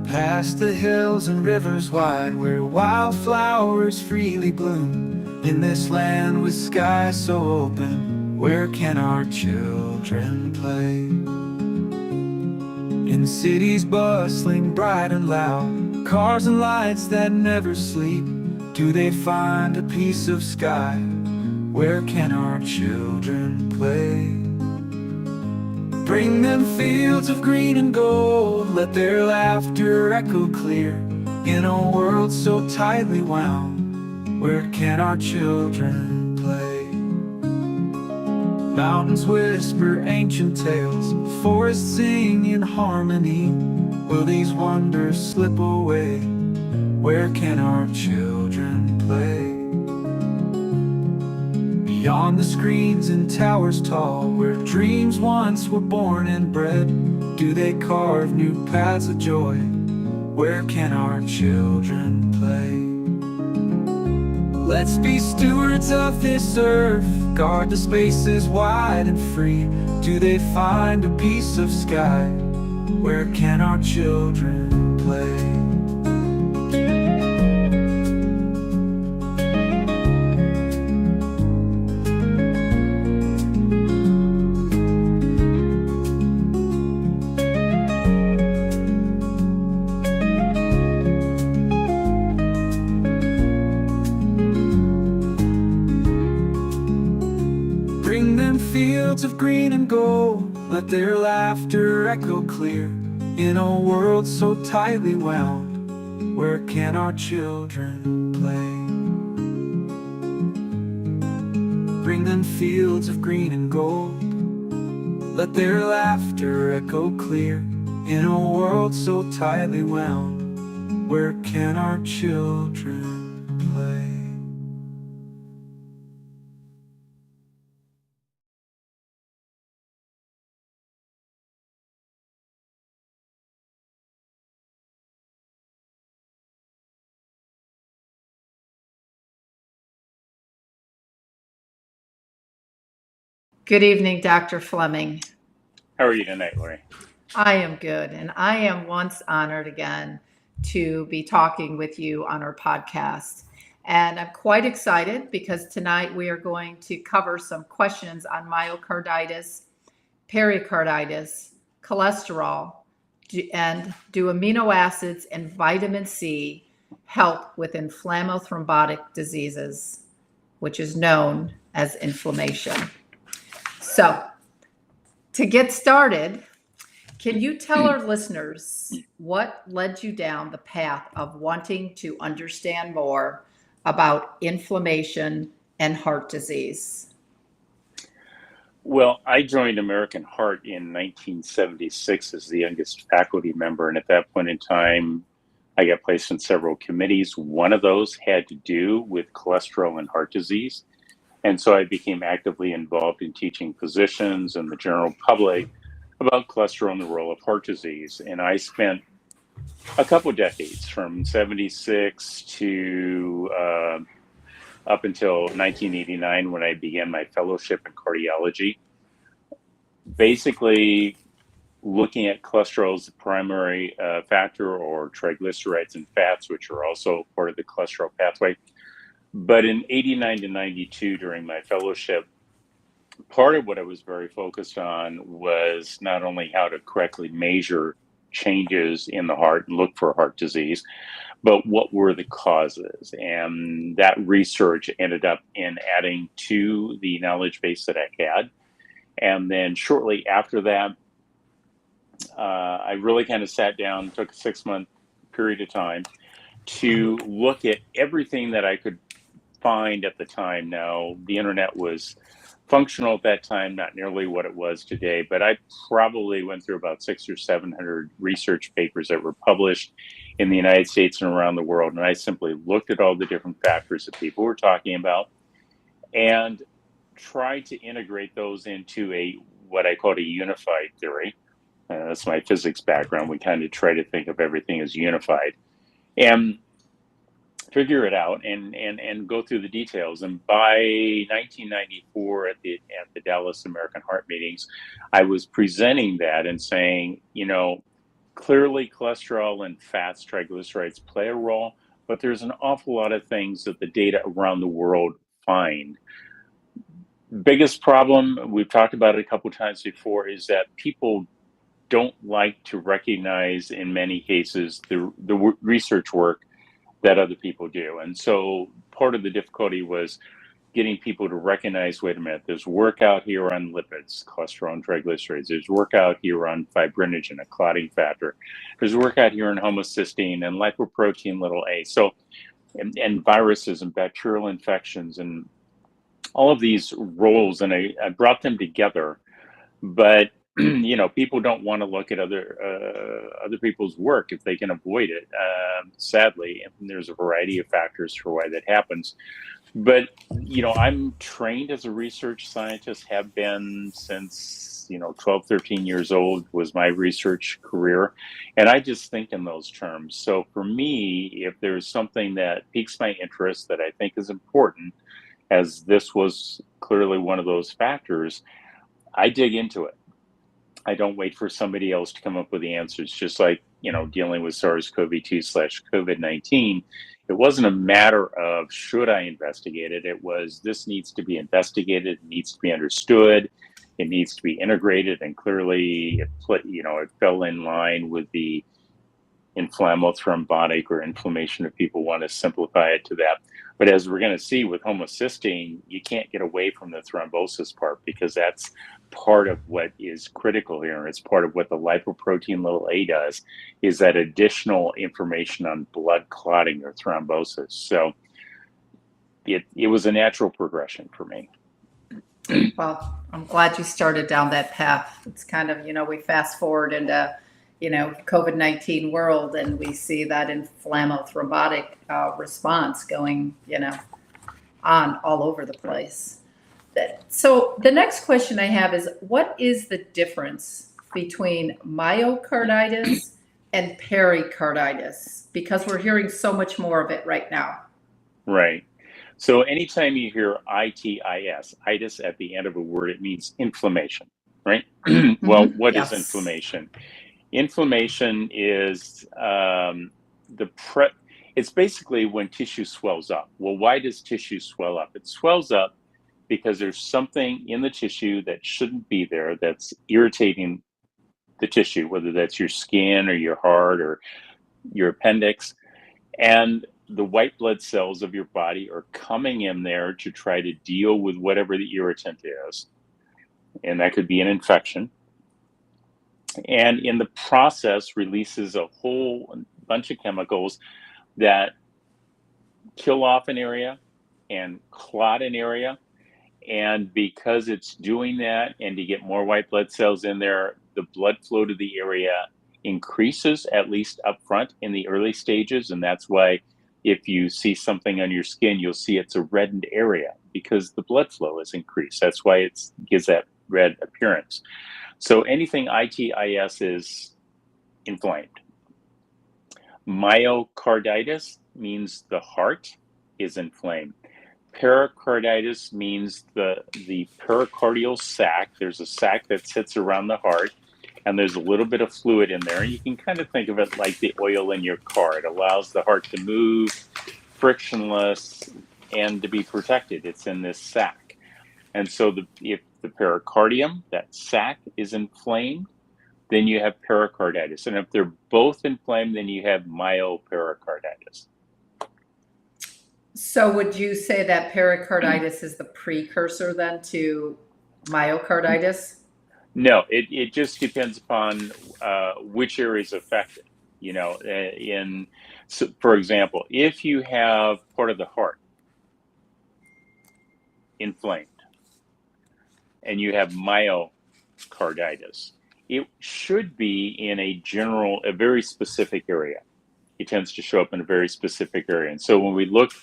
Past the hills and rivers wide, where wildflowers freely bloom. In this land with skies so open, where can our children play? In cities bustling bright and loud, cars and lights that never sleep, do they find a piece of sky? Where can our children play? Bring them fields of green and gold, let their laughter echo clear. In a world so tightly wound, where can our children play? Mountains whisper ancient tales, forests sing in harmony. Will these wonders slip away? Where can our children play? Beyond the screens and towers tall, where dreams once were born and bred, do they carve new paths of joy? Where can our children play? Let's be stewards of this earth, guard the spaces wide and free. Do they find a piece of sky? Where can our children play? Fields of green and gold, let their laughter echo clear. In a world so tightly wound, where can our children play? Bring them fields of green and gold, let their laughter echo clear. In a world so tightly wound, where can our children play? Good evening, Dr. Fleming. How are you tonight, Laurie? I am good, and I am once honored again to be talking with you on our podcast. And I'm quite excited because tonight we are going to cover some questions on myocarditis, pericarditis, cholesterol, and do amino acids and vitamin C help with inflammothrombotic diseases, which is known as inflammation. So, to get started, can you tell our listeners what led you down the path of wanting to understand more about inflammation and heart disease? Well, I joined American Heart in 1976 as the youngest faculty member, and at that point in time, I got placed in several committees. One of those had to do with cholesterol and heart disease. And so I became actively involved in teaching physicians and the general public about cholesterol and the role of heart disease. And I spent a couple of decades, from 76 to up until 1989, when I began my fellowship in cardiology, basically looking at cholesterol as the primary factor, or triglycerides and fats, which are also part of the cholesterol pathway. But in 89 to 92, during my fellowship, part of what I was very focused on was not only how to correctly measure changes in the heart and look for heart disease, but what were the causes. And that research ended up in adding to the knowledge base that I had. And then shortly after that, I really kind of sat down, took a 6-month period of time to look at everything that I could find at the time. Now, the internet was functional at that time, not nearly what it was today, but I probably went through about 600 or 700 research papers that were published in the United States and around the world. And I simply looked at all the different factors that people were talking about and tried to integrate those into what I called a unified theory. That's my physics background. We kind of try to think of everything as unified. And figure it out and go through the details. And by 1994 at the Dallas American Heart meetings, I was presenting that and saying, Clearly, cholesterol and fats, triglycerides play a role, but there's an awful lot of things that the data around the world find. Biggest problem, we've talked about it a couple times before, is that people don't like to recognize, in many cases, the research work that other people do. And so part of the difficulty was getting people to recognize, wait a minute, there's work out here on lipids, cholesterol and triglycerides. There's work out here on fibrinogen, a clotting factor. There's work out here on homocysteine and lipoprotein little a. So, and viruses and bacterial infections and all of these roles, and I brought them together. But people don't want to look at other people's work if they can avoid it. Sadly, and there's a variety of factors for why that happens. But I'm trained as a research scientist, have been since 12, 13 years old was my research career, and I just think in those terms. So for me, if there's something that piques my interest that I think is important, as this was clearly one of those factors, I dig into it. I don't wait for somebody else to come up with the answers. Just like, dealing with SARS-CoV-2/COVID-19, it wasn't a matter of should I investigate it. It was, this needs to be investigated, it needs to be understood, it needs to be integrated, and clearly it fell in line with the inflammo-thrombotic or inflammation, if people want to simplify it to that. But as we're going to see with homocysteine, you can't get away from the thrombosis part, because that's part of what is critical here. It's part of what the lipoprotein little a does, is that additional information on blood clotting or thrombosis. So it was a natural progression for me. Well, I'm glad you started down that path. It's kind of, we fast forward into COVID-19 world, and we see that inflammo-thrombotic response going, on all over the place. So the next question I have is, what is the difference between myocarditis and pericarditis? Because we're hearing so much more of it right now. Right. So anytime you hear itis, itis at the end of a word, it means inflammation, right? Well, what is inflammation? Inflammation is it's basically when tissue swells up. Well, why does tissue swell up? It swells up because there's something in the tissue that shouldn't be there that's irritating the tissue, whether that's your skin or your heart or your appendix. And the white blood cells of your body are coming in there to try to deal with whatever the irritant is. And that could be an infection. And in the process releases a whole bunch of chemicals that kill off an area and clot an area. And because it's doing that, and to get more white blood cells in there, the blood flow to the area increases, at least up front in the early stages. And that's why if you see something on your skin, you'll see it's a reddened area, because the blood flow is increased. That's why it gives that red appearance. So anything itis is inflamed. Myocarditis means the heart is inflamed. Pericarditis means the pericardial sac. There's a sac that sits around the heart, and there's a little bit of fluid in there. You can kind of think of it like the oil in your car. It allows the heart to move frictionless and to be protected. It's in this sac. And so if the pericardium, that sac, is inflamed, then you have pericarditis. And if they're both inflamed, then you have myopericarditis. So would you say that pericarditis is the precursor then to myocarditis? No, it just depends upon which area is affected. So for example, if you have part of the heart inflamed and you have myocarditis, it should be in a very specific area. It tends to show up in a very specific area. And so when we look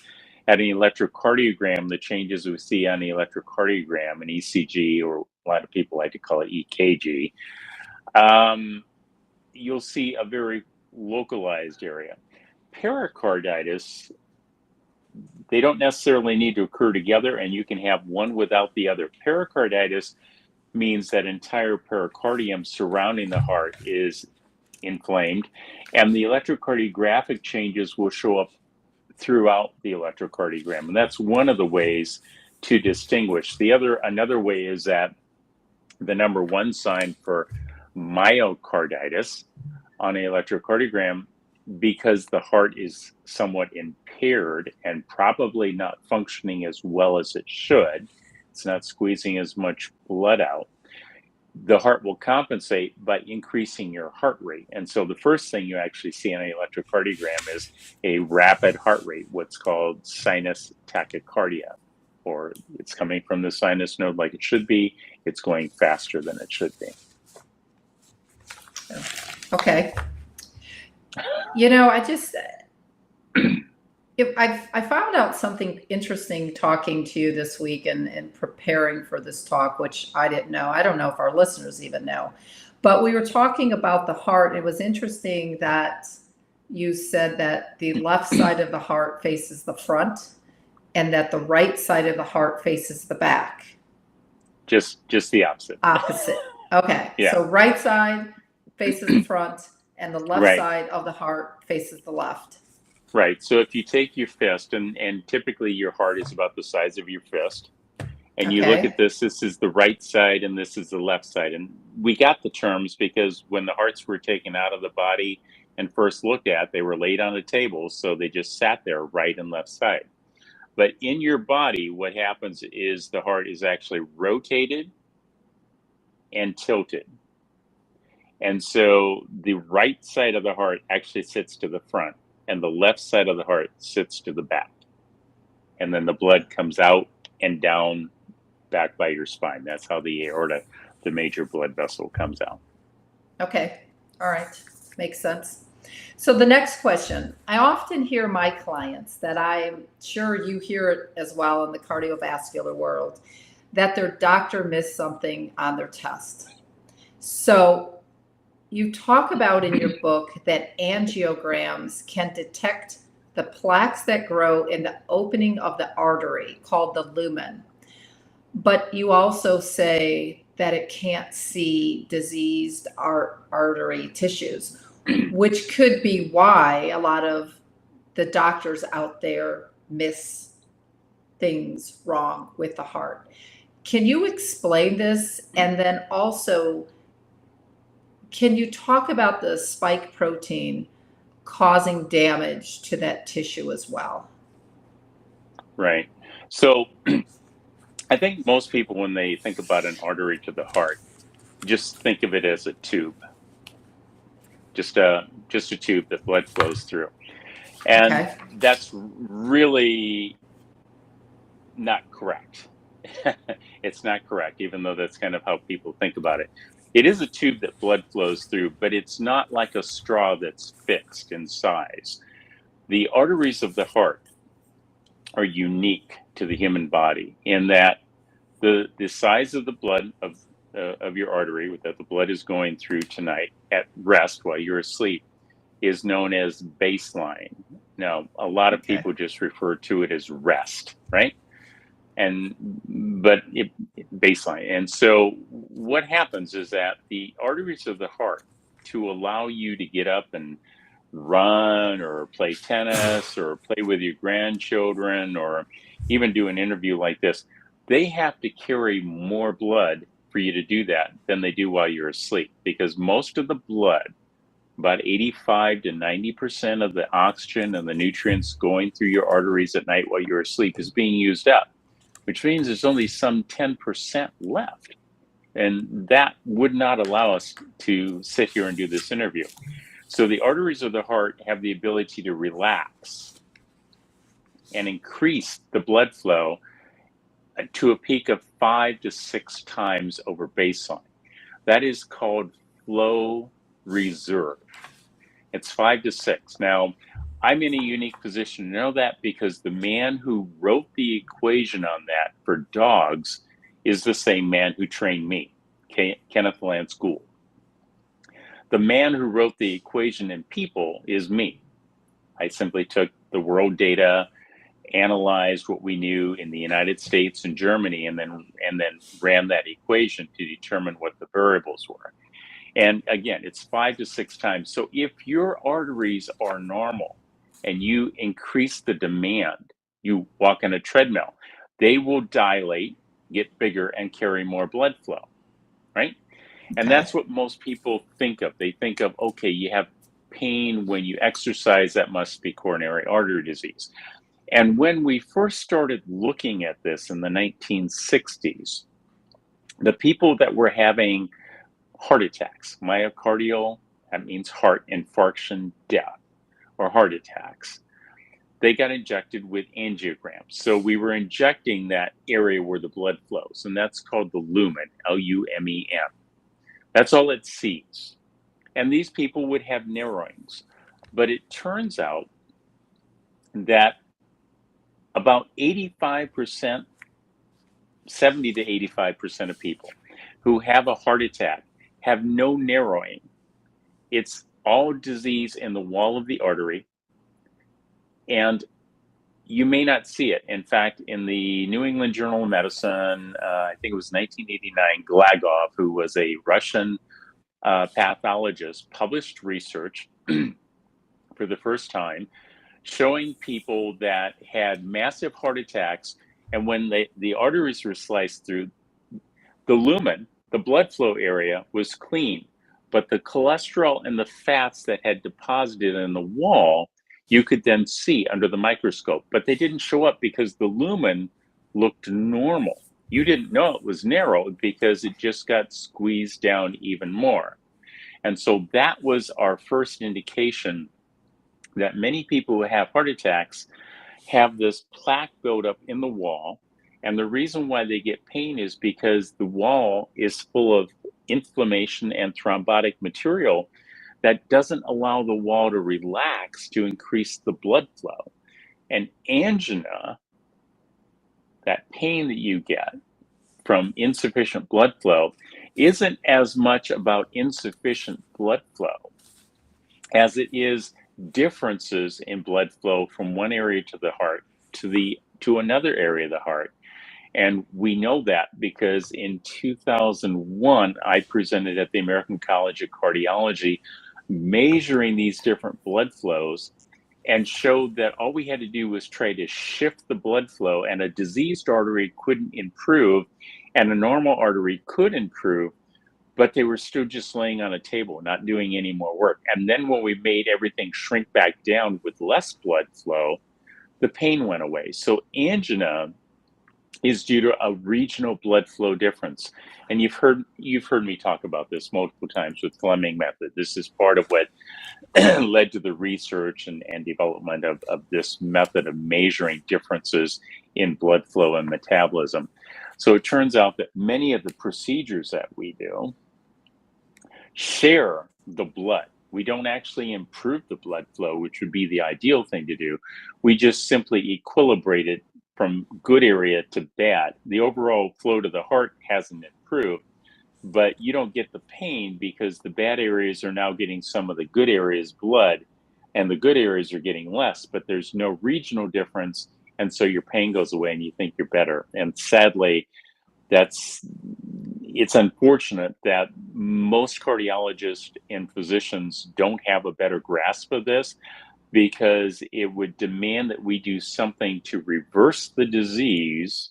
at an electrocardiogram, the changes we see on the electrocardiogram, an ECG, or a lot of people like to call it EKG, you'll see a very localized area. Pericarditis, they don't necessarily need to occur together, and you can have one without the other. Pericarditis means that entire pericardium surrounding the heart is inflamed, and the electrocardiographic changes will show up throughout the electrocardiogram. And that's one of the ways to distinguish. Another way is that the number one sign for myocarditis on an electrocardiogram, because the heart is somewhat impaired and probably not functioning as well as it should, it's not squeezing as much blood out, the heart will compensate by increasing your heart rate. And so the first thing you actually see on an electrocardiogram is a rapid heart rate, what's called sinus tachycardia, or it's coming from the sinus node like it should be, it's going faster than it should be. Okay. You know, I found out something interesting talking to you this week and preparing for this talk, which I didn't know. I don't know if our listeners even know, but we were talking about the heart. It was interesting that you said that the left side of the heart faces the front and that the right side of the heart faces the back. Just the opposite. Opposite. Okay. Yeah. So right side faces the front and the left Right. side of the heart faces the left. Right. So if you take your fist, and typically your heart is about the size of your fist, and you look at this is the right side and this is the left side. And we got the terms because when the hearts were taken out of the body and first looked at, they were laid on a table. So they just sat there, right and left side. But in your body, what happens is the heart is actually rotated and tilted. And so the right side of the heart actually sits to the front, and the left side of the heart sits to the back. And then the blood comes out and down back by your spine. That's how the aorta, the major blood vessel, comes out. Okay. All right. Makes sense. So the next question, I often hear my clients, that I'm sure you hear it as well in the cardiovascular world, that their doctor missed something on their test. So you talk about in your book that angiograms can detect the plaques that grow in the opening of the artery called the lumen. But you also say that it can't see diseased artery tissues, which could be why a lot of the doctors out there miss things wrong with the heart. Can you explain this? And then also, can you talk about the spike protein causing damage to that tissue as well? Right. So I think most people, when they think about an artery to the heart, just think of it as a tube. Just a tube that blood flows through. And that's really not correct. It's not correct, even though that's kind of how people think about it. It is a tube that blood flows through, but it's not like a straw that's fixed in size. The arteries of the heart are unique to the human body in that the size of the blood of your artery that the blood is going through tonight at rest while you're asleep is known as baseline. Now, a lot of people just refer to it as rest, right? But baseline. And so what happens is that the arteries of the heart, to allow you to get up and run or play tennis or play with your grandchildren or even do an interview like this, they have to carry more blood for you to do that than they do while you're asleep, because most of the blood, about 85 to 90% of the oxygen and the nutrients going through your arteries at night while you're asleep is being used up, which means there's only some 10% left. And that would not allow us to sit here and do this interview. So the arteries of the heart have the ability to relax and increase the blood flow to a peak of 5 to 6 times over baseline. That is called flow reserve. It's 5 to 6. Now, I'm in a unique position to know that because the man who wrote the equation on that for dogs is the same man who trained me, Kenneth Lance Gould. The man who wrote the equation in people is me. I simply took the world data, analyzed what we knew in the United States and Germany, and then ran that equation to determine what the variables were. And again, it's 5 to 6 times. So if your arteries are normal and you increase the demand, you walk on a treadmill, they will dilate, get bigger, and carry more blood flow, right? And Okay. that's what most people think of. They think of, okay, you have pain when you exercise, that must be coronary artery disease. And when we first started looking at this in the 1960s, the people that were having heart attacks, myocardial, that means heart infarction, death, or heart attacks, they got injected with angiograms. So we were injecting that area where the blood flows, and that's called the lumen, Lumen. That's all it sees. And these people would have narrowings. But it turns out that about 85%, 70 to 85% of people who have a heart attack have no narrowing. It's all disease in the wall of the artery, and you may not see it. In fact, in the New England Journal of Medicine, I think it was 1989, Glagov, who was a Russian pathologist, published research for the first time showing people that had massive heart attacks, and when the arteries were sliced through, the lumen, the blood flow area, was clean, but the cholesterol and the fats that had deposited in the wall, you could then see under the microscope, but they didn't show up because the lumen looked normal. You didn't know it was narrow because it just got squeezed down even more. And so that was our first indication that many people who have heart attacks have this plaque buildup in the wall. And the reason why they get pain is because the wall is full of inflammation and thrombotic material that doesn't allow the wall to relax to increase the blood flow. And angina, that pain that you get from insufficient blood flow, isn't as much about insufficient blood flow as it is differences in blood flow from one area to the heart to another area of the heart. And we know that because in 2001, I presented at the American College of Cardiology measuring these different blood flows and showed that all we had to do was try to shift the blood flow, and a diseased artery couldn't improve and a normal artery could improve, but they were still just laying on a table, not doing any more work. And then when we made everything shrink back down with less blood flow, the pain went away. So angina is due to a regional blood flow difference. And you've heard me talk about this multiple times with Fleming method. This is part of what led to the research and development of this method of measuring differences in blood flow and metabolism. So it turns out that many of the procedures that we do share the blood. We don't actually improve the blood flow, which would be the ideal thing to do. We just simply equilibrate it from good area to bad. The overall flow to the heart hasn't improved, but you don't get the pain because the bad areas are now getting some of the good areas' blood, and the good areas are getting less, but there's no regional difference, and so your pain goes away and you think you're better. And sadly, it's unfortunate that most cardiologists and physicians don't have a better grasp of this, because it would demand that we do something to reverse the disease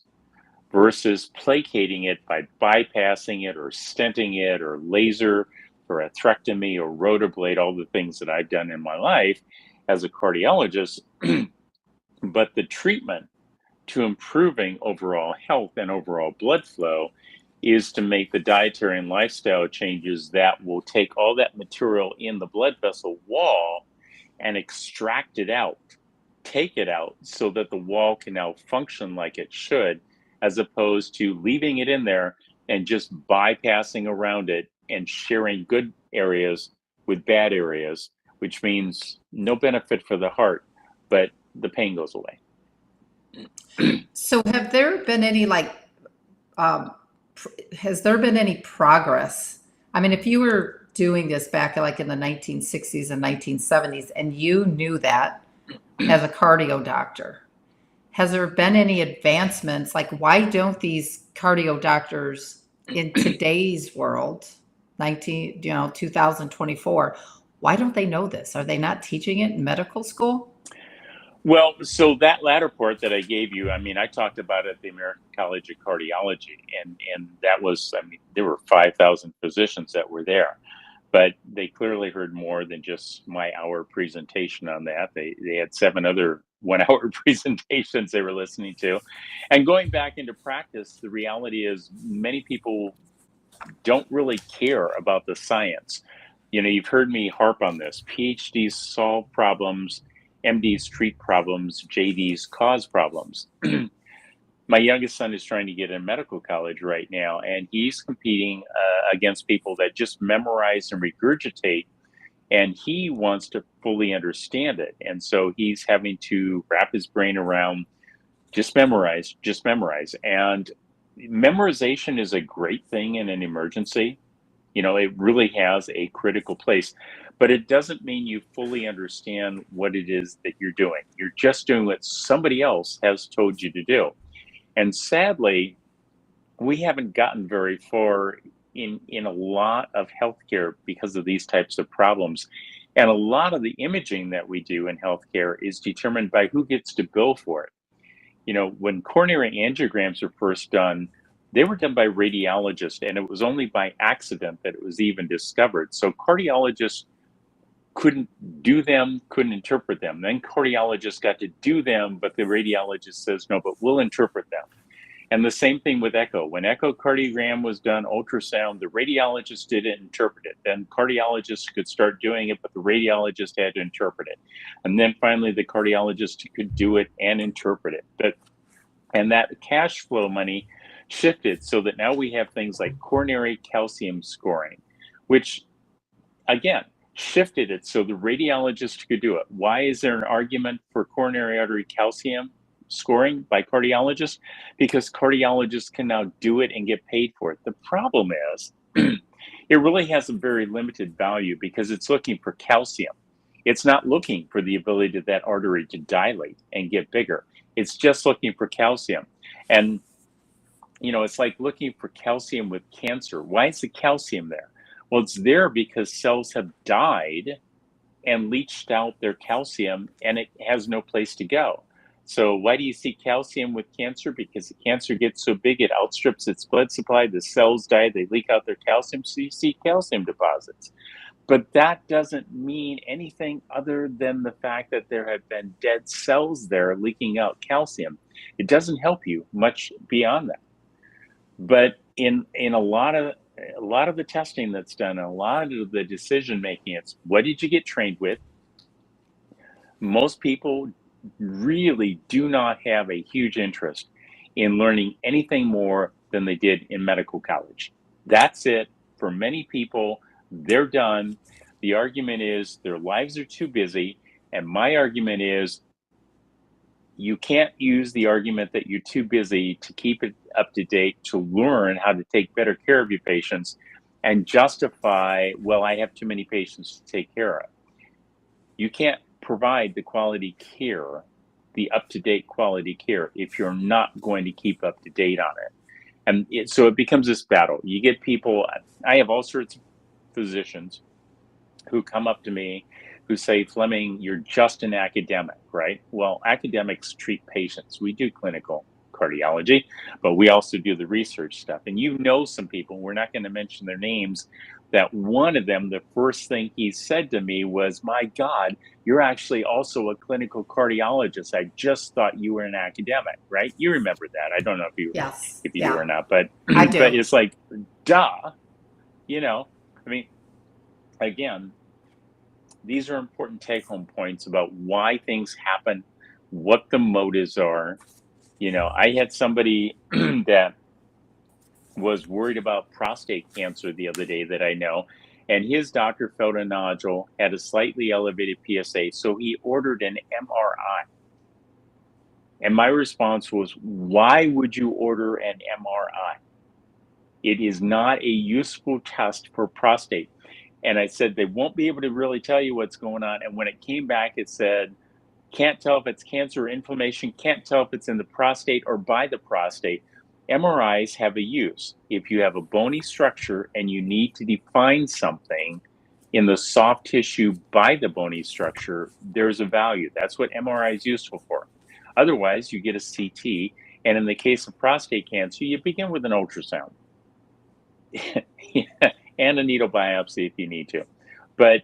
versus placating it by bypassing it or stenting it or laser or atherectomy or rotorblade, all the things that I've done in my life as a cardiologist. But the treatment to improving overall health and overall blood flow is to make the dietary and lifestyle changes that will take all that material in the blood vessel wall and extract it out, take it out, so that the wall can now function like it should, as opposed to leaving it in there and just bypassing around it and sharing good areas with bad areas, which means no benefit for the heart, but the pain goes away. So have there been any has there been any progress? I mean, if you were doing this back like in the 1960s and 1970s, and you knew that as a cardio doctor, has there been any advancements? Like, why don't these cardio doctors in today's world 2024. Why don't they know this? Are they not teaching it in medical school? Well, so that latter part that I gave you, I mean, I talked about it at the American College of Cardiology, and that was, I mean, there were 5,000 physicians that were there, but they clearly heard more than just my hour presentation on that. They had 7 other 1 hour presentations they were listening to. And going back into practice, the reality is many people don't really care about the science. You know, you've heard me harp on this. PhDs solve problems, MDs treat problems, JDs cause problems. My youngest son is trying to get in medical college right now, and he's competing against people that just memorize and regurgitate, and he wants to fully understand it. And so he's having to wrap his brain around just memorize, just memorize. And memorization is a great thing in an emergency. You know, it really has a critical place, but it doesn't mean you fully understand what it is that you're doing. You're just doing what somebody else has told you to do. And sadly, we haven't gotten very far in a lot of healthcare because of these types of problems. And a lot of the imaging that we do in healthcare is determined by who gets to bill for it. You know, when coronary angiograms were first done, they were done by radiologists, and it was only by accident that it was even discovered. So cardiologists couldn't do them, couldn't interpret them. Then cardiologists got to do them, but the radiologist says, no, but we'll interpret them. And the same thing with echo. When echocardiogram was done, ultrasound, the radiologist didn't interpret it. Then cardiologists could start doing it, but the radiologist had to interpret it. And then finally, the cardiologist could do it and interpret it. And that cash flow money shifted so that now we have things like coronary calcium scoring, which, again, shifted it so the radiologist could do it. Why is there an argument for coronary artery calcium scoring by cardiologists? Because cardiologists can now do it and get paid for it. The problem is it really has a very limited value because it's looking for calcium. It's not looking for the ability of that artery to dilate and get bigger. It's just looking for calcium. And, you know, it's like looking for calcium with cancer. Why is the calcium there? Well, it's there because cells have died and leached out their calcium and it has no place to go. So why do you see calcium with cancer? Because the cancer gets so big, it outstrips its blood supply. The cells die, they leak out their calcium, so you see calcium deposits. But that doesn't mean anything other than the fact that there have been dead cells there leaking out calcium. It doesn't help you much beyond that. But in a lot of the testing that's done, a lot of the decision making, it's what did you get trained with? Most people really do not have a huge interest in learning anything more than they did in medical college. That's it. For many people, they're done. The argument is their lives are too busy. And my argument is you can't use the argument that you're too busy to keep it up to date, to learn how to take better care of your patients and justify, well, I have too many patients to take care of. You can't provide the quality care, the up-to-date quality care, if you're not going to keep up to date on it. And so it becomes this battle. You get people, I have all sorts of physicians who come up to me who say, Fleming, you're just an academic, right? Well, academics treat patients. We do clinical cardiology, but we also do the research stuff. And you know some people, we're not going to mention their names, that one of them, the first thing he said to me was, my God, you're actually also a clinical cardiologist. I just thought you were an academic, right? You remember that. I don't know if you do or not, but I do. But it's like, duh, you know, I mean, again, these are important take-home points about why things happen, what the motives are. You know, I had somebody that was worried about prostate cancer the other day that I know, and his doctor felt a nodule, had a slightly elevated PSA, so he ordered an MRI. And my response was, why would you order an MRI? It is not a useful test for prostate. And I said, they won't be able to really tell you what's going on. And when it came back, it said, can't tell if it's cancer or inflammation, can't tell if it's in the prostate or by the prostate. MRIs have a use. If you have a bony structure and you need to define something in the soft tissue by the bony structure, there's a value. That's what MRI is useful for. Otherwise, you get a CT, and in the case of prostate cancer, you begin with an ultrasound and a needle biopsy if you need to. But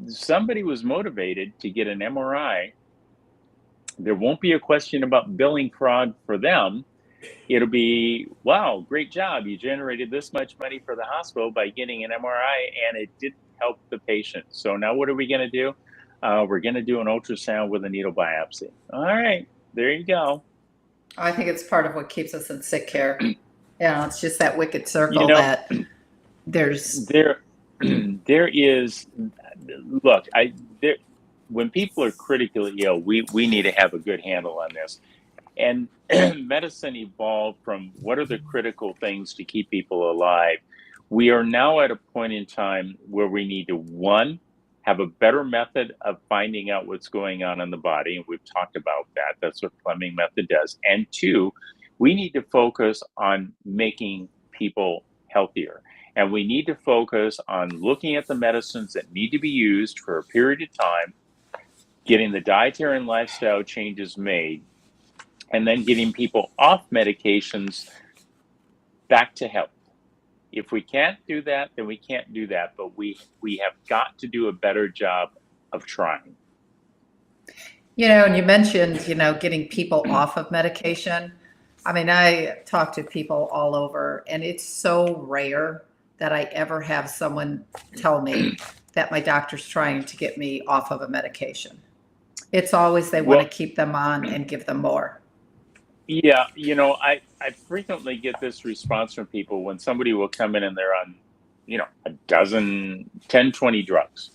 somebody was motivated to get an MRI. There won't be a question about billing fraud for them. It'll be, wow, great job. You generated this much money for the hospital by getting an MRI, and it didn't help the patient. So now what are we going to do? We're going to do an ultrasound with a needle biopsy. All right, there you go. I think it's part of what keeps us in sick care. It's just that wicked circle that there's. There is, look, when people are critically ill, we need to have a good handle on this. And medicine evolved from what are the critical things to keep people alive. We are now at a point in time where we need to, one, have a better method of finding out what's going on in the body. And we've talked about that. That's what Fleming method does. And two, we need to focus on making people healthier. And we need to focus on looking at the medicines that need to be used for a period of time, getting the dietary and lifestyle changes made, and then getting people off medications back to health. If we can't do that, then we can't do that. But we have got to do a better job of trying. And you mentioned, getting people off of medication. I mean, I talk to people all over, and it's so rare that I ever have someone tell me that my doctor's trying to get me off of a medication. It's always they want to keep them on and give them more. Yeah, I frequently get this response from people when somebody will come in and they're on, a dozen, 10, 20 drugs.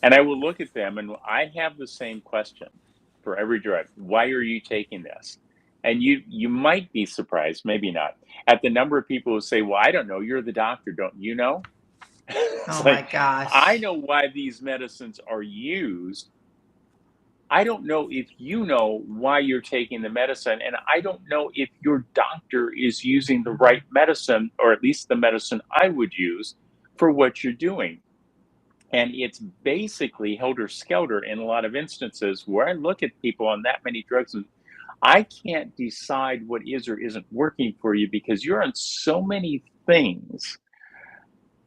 And I will look at them and I have the same question for every drug. Why are you taking this? And you might be surprised, maybe not, at the number of people who say, well, I don't know, you're the doctor, don't you know? Oh my gosh. I know why these medicines are used. I don't know if you know why you're taking the medicine, and I don't know if your doctor is using the right medicine, or at least the medicine I would use for what you're doing. And it's basically helter-skelter in a lot of instances where I look at people on that many drugs and I can't decide what is or isn't working for you because you're on so many things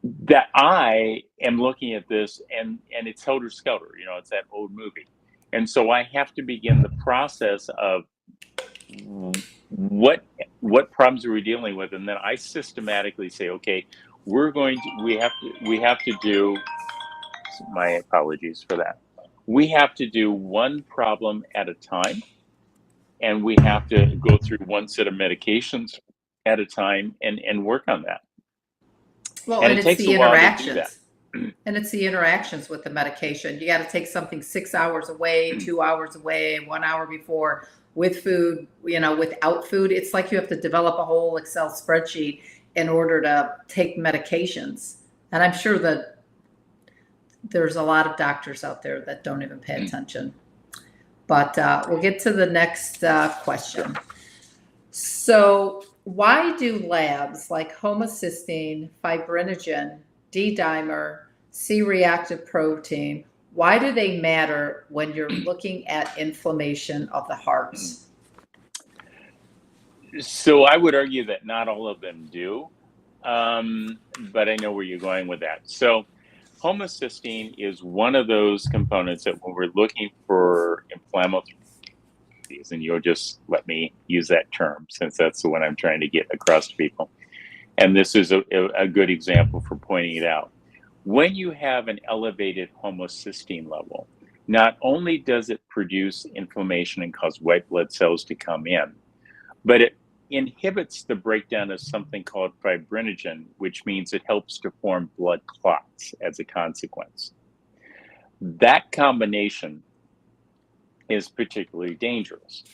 that I am looking at this and it's helter-skelter. It's that old movie. And so I have to begin the process of what problems are we dealing with, and then I systematically say, okay, we have to do. My apologies for that. We have to do one problem at a time, and we have to go through one set of medications at a time and work on that. Well, and it's the interactions. And it's the interactions with the medication. You got to take something 6 hours away, 2 hours away, 1 hour before, with food, without food. It's like you have to develop a whole Excel spreadsheet in order to take medications. And I'm sure that there's a lot of doctors out there that don't even pay attention. But we'll get to the next question. So why do labs like homocysteine, fibrinogen, D-dimer, C-reactive protein, why do they matter when you're looking at inflammation of the hearts? So I would argue that not all of them do, but I know where you're going with that. So homocysteine is one of those components that when we're looking for inflammatory, and you'll just let me use that term since that's the one I'm trying to get across to people. And this is a good example for pointing it out. When you have an elevated homocysteine level, not only does it produce inflammation and cause white blood cells to come in, but it inhibits the breakdown of something called fibrinogen, which means it helps to form blood clots as a consequence. That combination is particularly dangerous.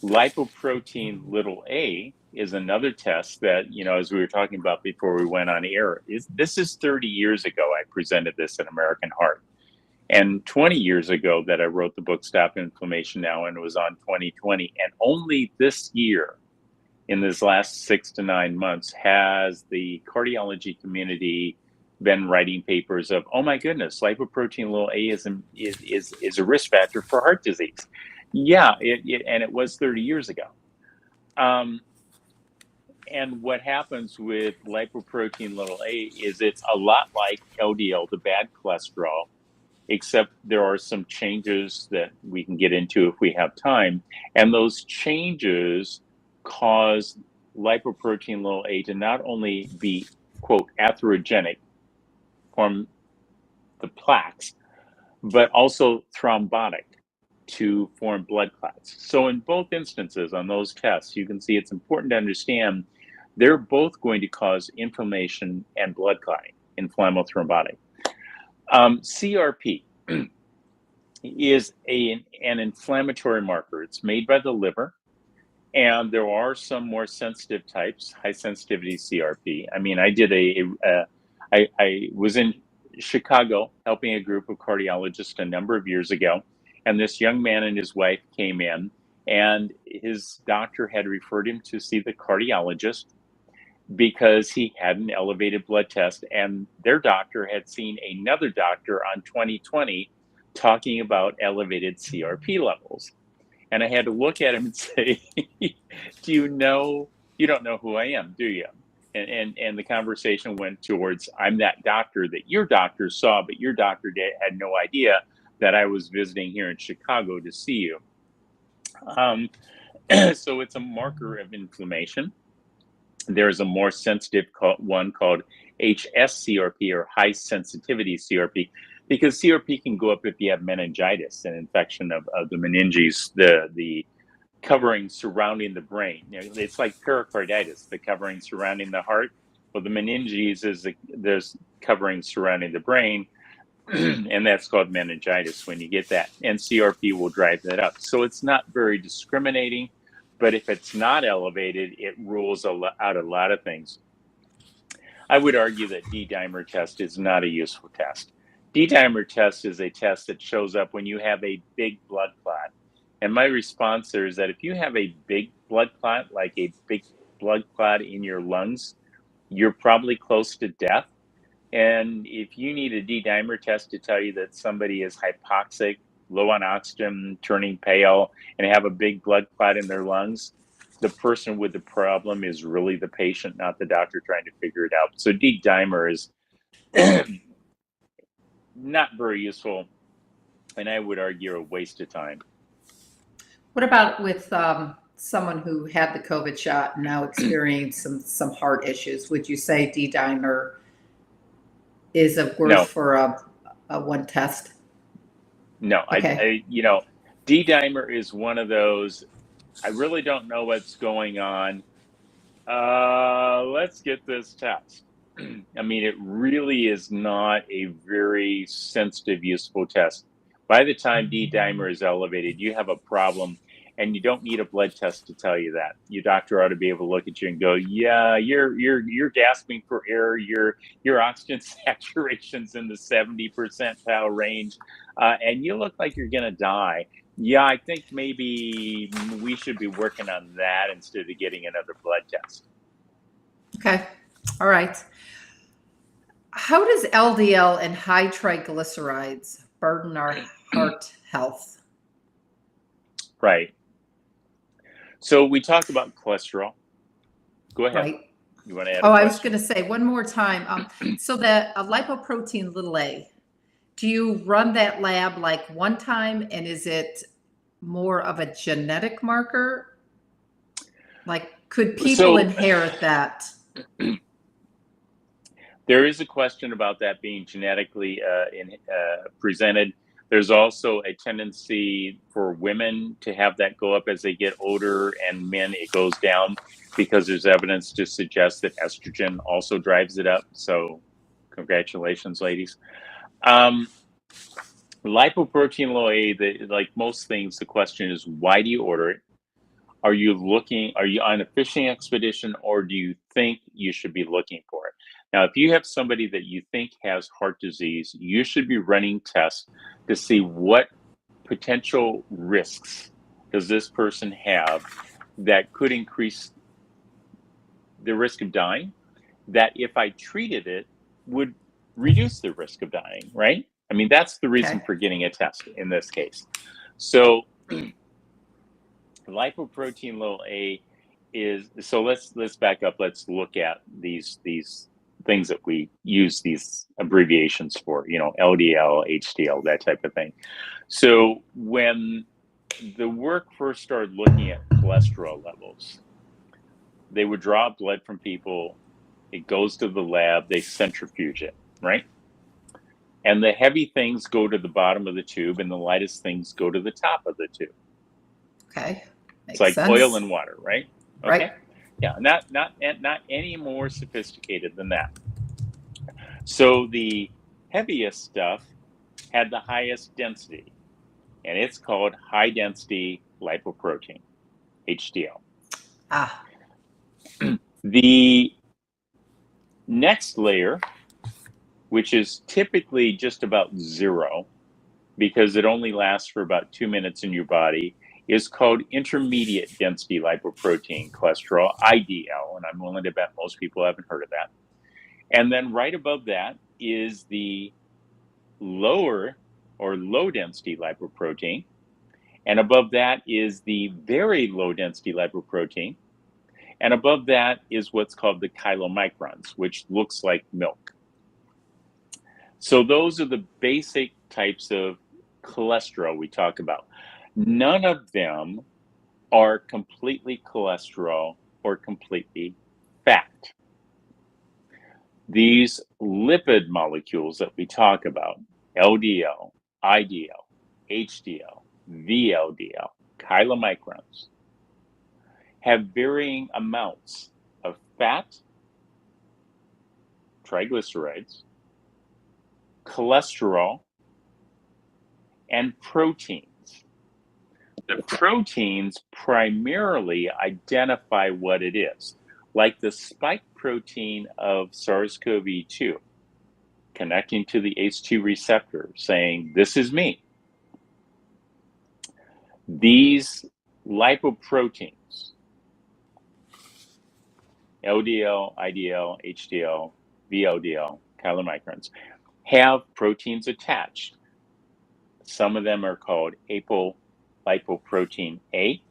Lipoprotein a is another test that, as we were talking about before we went on air, this is 30 years ago I presented this at American Heart. And 20 years ago that I wrote the book Stop Inflammation Now, and it was on 2020. And only this year in this last 6 to 9 months has the cardiology community been writing papers of, oh my goodness, lipoprotein(a) is a risk factor for heart disease. Yeah, and it was 30 years ago. And what happens with lipoprotein(a) is it's a lot like LDL, the bad cholesterol, except there are some changes that we can get into if we have time. And those changes cause lipoprotein(a) to not only be, quote, atherogenic, form the plaques, but also thrombotic to form blood clots. So in both instances on those tests, you can see it's important to understand they're both going to cause inflammation and blood clotting, InflammoThrombotic. CRP is an inflammatory marker. It's made by the liver, and there are some more sensitive types, high sensitivity CRP. I mean, I was in Chicago helping a group of cardiologists a number of years ago, and this young man and his wife came in, and his doctor had referred him to see the cardiologist because he had an elevated blood test, and their doctor had seen another doctor on 2020 talking about elevated CRP levels. And I had to look at him and say, you don't know who I am, do you? And the conversation went towards, I'm that doctor that your doctor saw, but your doctor had no idea that I was visiting here in Chicago to see you. So it's a marker of inflammation. There's a more sensitive one called HSCRP, or high sensitivity CRP, because CRP can go up if you have meningitis, an infection of the meninges, the covering surrounding the brain. It's like pericarditis, the covering surrounding the heart. Well, the meninges is there's covering surrounding the brain, and that's called meningitis when you get that. And CRP will drive that up. So it's not very discriminating. But if it's not elevated, it rules out a lot of things. I would argue that D-dimer test is not a useful test. D-dimer test is a test that shows up when you have a big blood clot. And my response there is that if you have a big blood clot, like a big blood clot in your lungs, you're probably close to death. And if you need a D-dimer test to tell you that somebody is hypoxic, low on oxygen, turning pale, and have a big blood clot in their lungs, the person with the problem is really the patient, not the doctor trying to figure it out. So D-dimer is not very useful, and I would argue a waste of time. What about with someone who had the COVID shot and now experiencing some heart issues? Would you say D-dimer is worth for a one test? No, okay. D-dimer is one of those, I really don't know what's going on. Let's get this test. I mean, it really is not a very sensitive, useful test. By the time D-dimer is elevated, you have a problem, and you don't need a blood test to tell you that. Your doctor ought to be able to look at you and go, yeah, you're gasping for air. Your oxygen saturation's in the 70 percentile range, and you look like you're gonna die. Yeah, I think maybe we should be working on that instead of getting another blood test. Okay, all right. How does LDL and high triglycerides burden our heart health? Right. So we talked about cholesterol. Go ahead. Right. You want to add? Oh, I was going to say one more time. So that lipoprotein(a), do you run that lab like one time, and is it more of a genetic marker? Like, could people inherit that? There is a question about that being genetically presented. There's also a tendency for women to have that go up as they get older, and men it goes down, because there's evidence to suggest that estrogen also drives it up. So congratulations, ladies. Lipoprotein(a), like most things, the question is, why do you order it? Are you on a fishing expedition, or do you think you should be looking for it? Now, if you have somebody that you think has heart disease, you should be running tests to see what potential risks does this person have that could increase the risk of dying, that if I treated it would reduce the risk of dying, right? I mean, that's the reason for getting a test in this case. So lipoprotein little a is, so let's back up. Let's look at these things that we use these abbreviations for, you know, LDL, HDL, that type of thing. So when the work first started looking at cholesterol levels, they would draw blood from people, it goes to the lab, they centrifuge it, right? And the heavy things go to the bottom of the tube and the lightest things go to the top of the tube. Okay. It's like sense. oil and water, right? Okay. Right. Yeah, not any more sophisticated than that. So the heaviest stuff had the highest density, and it's called high density lipoprotein, HDL. Ah. The next layer, which is typically just about 0, because it only lasts for about 2 minutes in your body, is called intermediate density lipoprotein cholesterol, IDL, and I'm willing to bet most people haven't heard of that. And then right above that is the lower or low density lipoprotein, and above that is the very low density lipoprotein, and above that is what's called the chylomicrons, which looks like milk. So those are the basic types of cholesterol we talk about. None of them are completely cholesterol or completely fat. These lipid molecules that we talk about, LDL, IDL, HDL, VLDL, chylomicrons, have varying amounts of fat, triglycerides, cholesterol, and proteins. The proteins primarily identify what it is, like the spike protein of SARS-CoV-2, connecting to the ACE2 receptor, saying, this is me. These lipoproteins, LDL, IDL, HDL, VLDL, chylomicrons, have proteins attached. Some of them are called apolipoprotein A,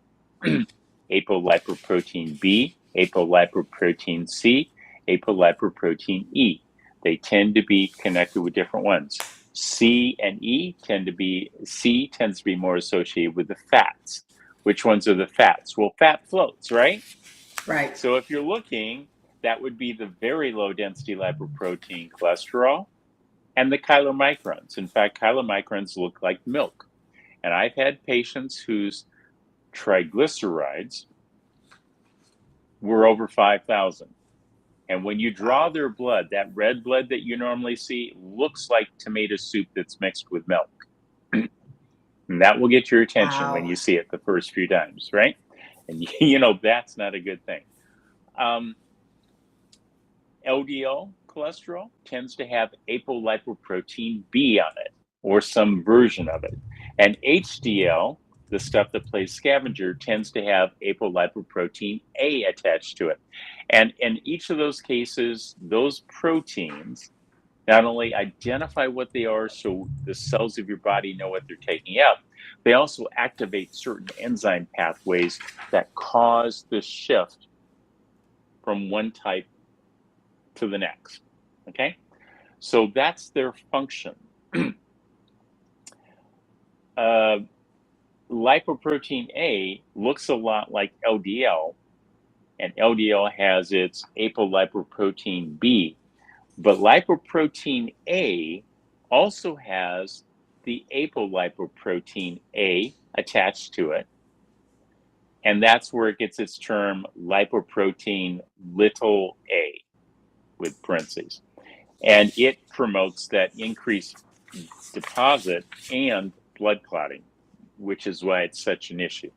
apolipoprotein B, apolipoprotein C, apolipoprotein E. They tend to be connected with different ones. C and E tend to be, C tends to be more associated with the fats. Which ones are the fats? Well, fat floats, right? Right. So if you're looking, that would be the very low density lipoprotein cholesterol and the chylomicrons. In fact, chylomicrons look like milk. And I've had patients whose triglycerides were over 5,000. And when you draw their blood, that red blood that you normally see looks like tomato soup that's mixed with milk. And that will get your attention when you see it the first few times, right? And you know, that's not a good thing. LDL cholesterol tends to have apolipoprotein B on it, or some version of it. And HDL, the stuff that plays scavenger, tends to have apolipoprotein A attached to it. And in each of those cases, those proteins not only identify what they are so the cells of your body know what they're taking out, they also activate certain enzyme pathways that cause the shift from one type to the next. Okay? So that's their function. Lipoprotein A looks a lot like LDL, and LDL has its apolipoprotein B, but lipoprotein A also has the apolipoprotein A attached to it, and that's where it gets its term lipoprotein little a with parentheses, and it promotes that increased deposit and blood clotting, which is why it's such an issue.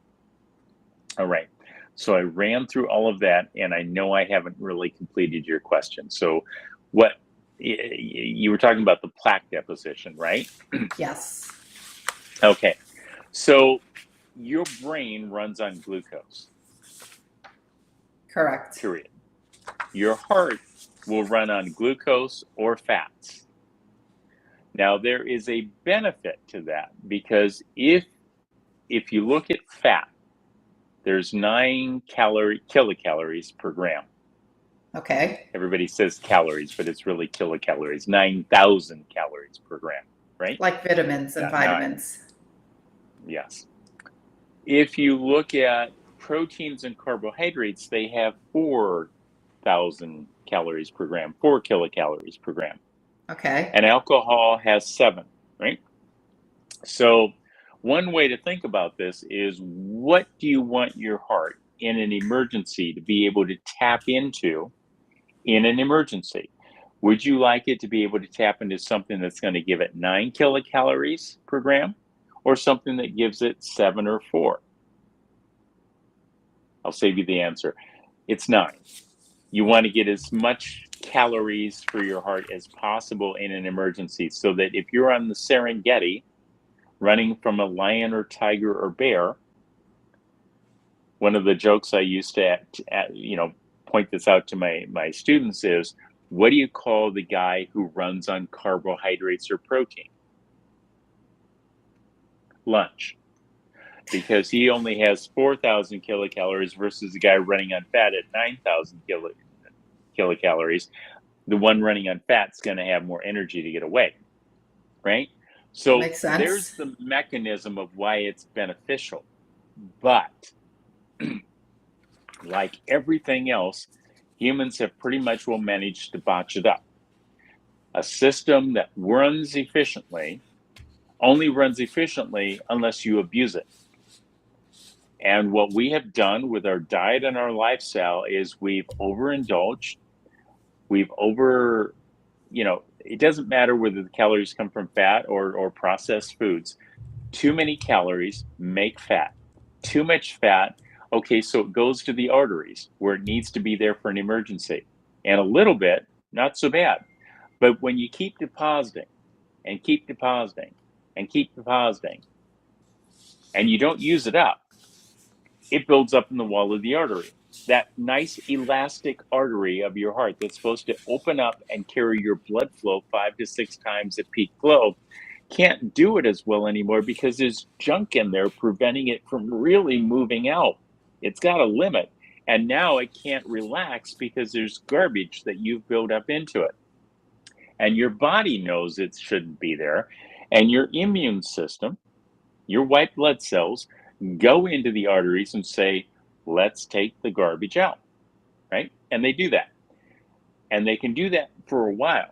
All right, so I ran through all of that, and I know I haven't really completed your question. So what you were talking about, the plaque deposition, right? Yes. Okay, so your brain runs on glucose. Correct. Period. your heart will run on glucose or fats. Now, there is a benefit to that, because if you look at fat, there's 9 kilocalories per gram. Okay. Everybody says calories, but it's really kilocalories, 9,000 calories per gram, right? Like vitamins and Not 9. vitamins. Yes. If you look at proteins and carbohydrates, they have 4,000 calories per gram, 4 kilocalories per gram. Okay. And alcohol has 7, right? So one way to think about this is, what do you want your heart in an emergency to be able to tap into in an emergency? Would you like it to be able to tap into something that's going to give it 9 kilocalories per gram, or something that gives it 7 or 4? I'll save you the answer. It's 9. You want to get as much calories for your heart as possible in an emergency, so that if you're on the Serengeti running from a lion or tiger or bear, one of the jokes I used to point this out to my students is, what do you call the guy who runs on carbohydrates or protein? Lunch. Because he only has 4,000 kilocalories versus the guy running on fat at 9,000 kilocalories. The one running on fat's going to have more energy to get away, right? So Makes sense. there's the mechanism of why it's beneficial. But like everything else, humans have pretty much well managed to botch it up. A system that runs efficiently only runs efficiently unless you abuse it. And what we have done with our diet and our lifestyle is we've overindulged. It doesn't matter whether the calories come from fat or processed foods. Too many calories make fat. Too much fat, okay, so it goes to the arteries where it needs to be there for an emergency. And a little bit, not so bad. But when you keep depositing and keep depositing and keep depositing, and you don't use it up, it builds up in the wall of the artery. That nice elastic artery of your heart that's supposed to open up and carry your blood flow 5 to 6 times at peak flow can't do it as well anymore, because there's junk in there preventing it from really moving out. It's got a limit, and now it can't relax because there's garbage that you've built up into it. And your body knows it shouldn't be there, and your immune system, your white blood cells, go into the arteries and say, let's take the garbage out, right? And they do that. And they can do that for a while.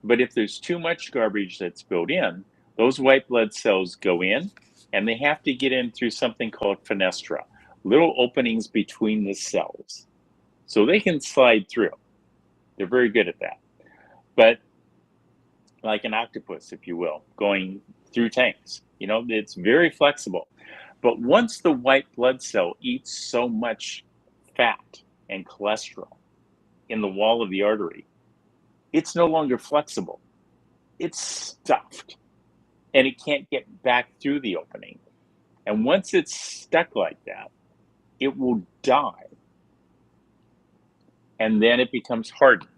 But if there's too much garbage that's built in, those white blood cells go in, and they have to get in through something called fenestra, little openings between the cells. So they can slide through. They're very good at that. But like an octopus, if you will, going through tanks, it's very flexible. But once the white blood cell eats so much fat and cholesterol in the wall of the artery, it's no longer flexible. It's stuffed, and it can't get back through the opening. And once it's stuck like that, it will die. And then it becomes hardened.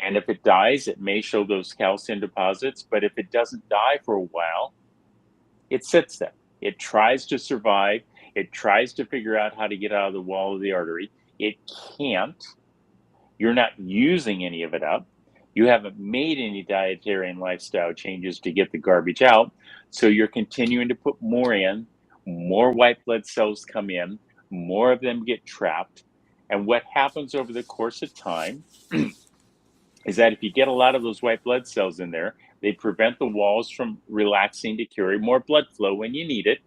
And if it dies, it may show those calcium deposits. But if it doesn't die for a while, it sits there. It tries to survive. It tries to figure out how to get out of the wall of the artery. It can't. You're not using any of it up. You haven't made any dietary and lifestyle changes to get the garbage out. So you're continuing to put more in. More white blood cells come in. More of them get trapped. And what happens over the course of time is that if you get a lot of those white blood cells in there, they prevent the walls from relaxing to carry more blood flow when you need it.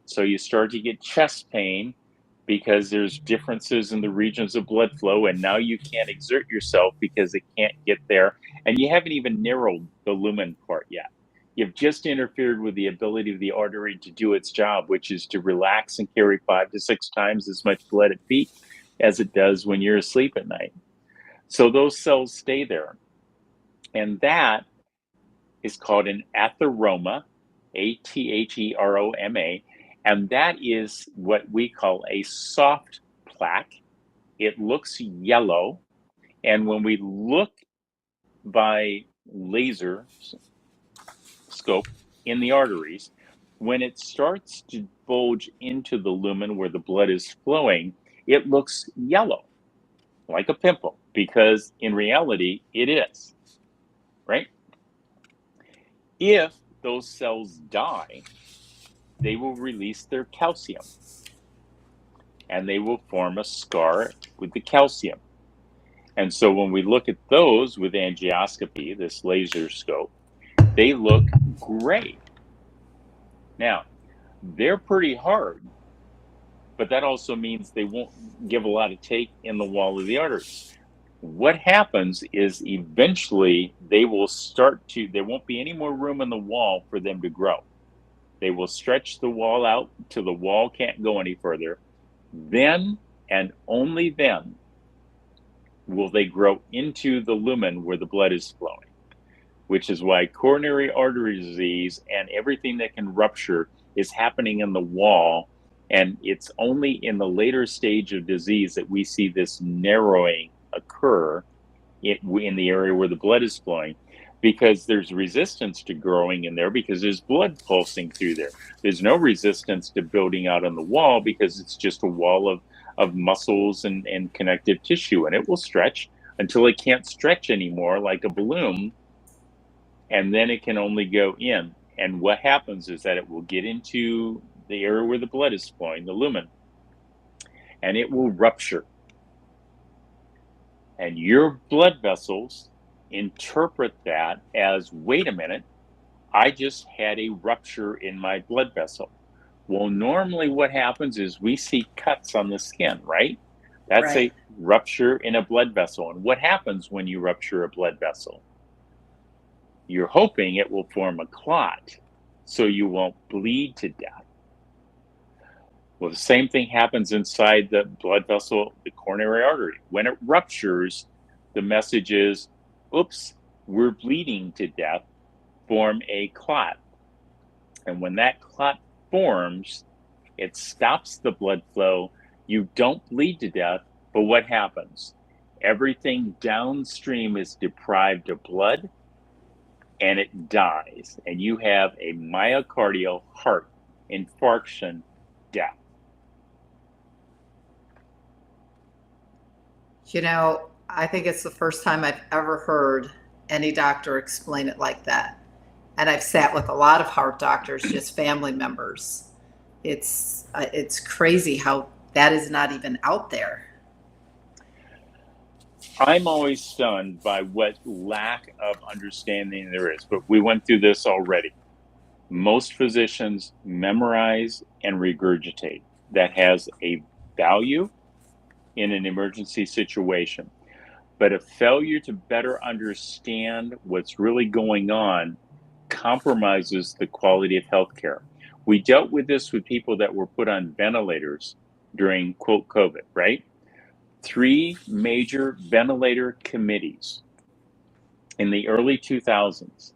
So you start to get chest pain because there's differences in the regions of blood flow, and now you can't exert yourself because it can't get there. And you haven't even narrowed the lumen part yet. You've just interfered with the ability of the artery to do its job, which is to relax and carry 5 to 6 times as much blood at peak as it does when you're asleep at night. So those cells stay there. And that is called an atheroma, atheroma. And that is what we call a soft plaque. It looks yellow. And when we look by laser scope in the arteries, when it starts to bulge into the lumen where the blood is flowing, it looks yellow, like a pimple, because in reality, it is, right? If those cells die, they will release their calcium and they will form a scar with the calcium. And so when we look at those with angioscopy, this laser scope, they look gray. Now, they're pretty hard, but that also means they won't give a lot of take in the wall of the arteries. What happens is eventually they will start to, there won't be any more room in the wall for them to grow. They will stretch the wall out till the wall can't go any further. Then, and only then, will they grow into the lumen where the blood is flowing, which is why coronary artery disease and everything that can rupture is happening in the wall. And it's only in the later stage of disease that we see this narrowing occur in the area where the blood is flowing, because there's resistance to growing in there because there's blood pulsing through there. There's no resistance to building out on the wall because it's just a wall of muscles and connective tissue, and it will stretch until it can't stretch anymore like a balloon, and then it can only go in. And what happens is that it will get into the area where the blood is flowing, the lumen, and it will rupture. And your blood vessels interpret that as, wait a minute, I just had a rupture in my blood vessel. Well, normally what happens is we see cuts on the skin, right? That's Right. a rupture in a blood vessel. And what happens when you rupture a blood vessel? You're hoping it will form a clot so you won't bleed to death. Well, the same thing happens inside the blood vessel, the coronary artery. When it ruptures, the message is, oops, we're bleeding to death, form a clot. And when that clot forms, it stops the blood flow. You don't bleed to death, but what happens? Everything downstream is deprived of blood and it dies. And you have a myocardial heart infarction death. You know, I think it's the first time I've ever heard any doctor explain it like that. And I've sat with a lot of heart doctors, just family members. It's crazy how that is not even out there. I'm always stunned by what lack of understanding there is, but we went through this already. Most physicians memorize and regurgitate. That has a value in an emergency situation, but a failure to better understand what's really going on compromises the quality of healthcare. We dealt with this with people that were put on ventilators during, quote, COVID, right? 3 major ventilator committees in the early 2000s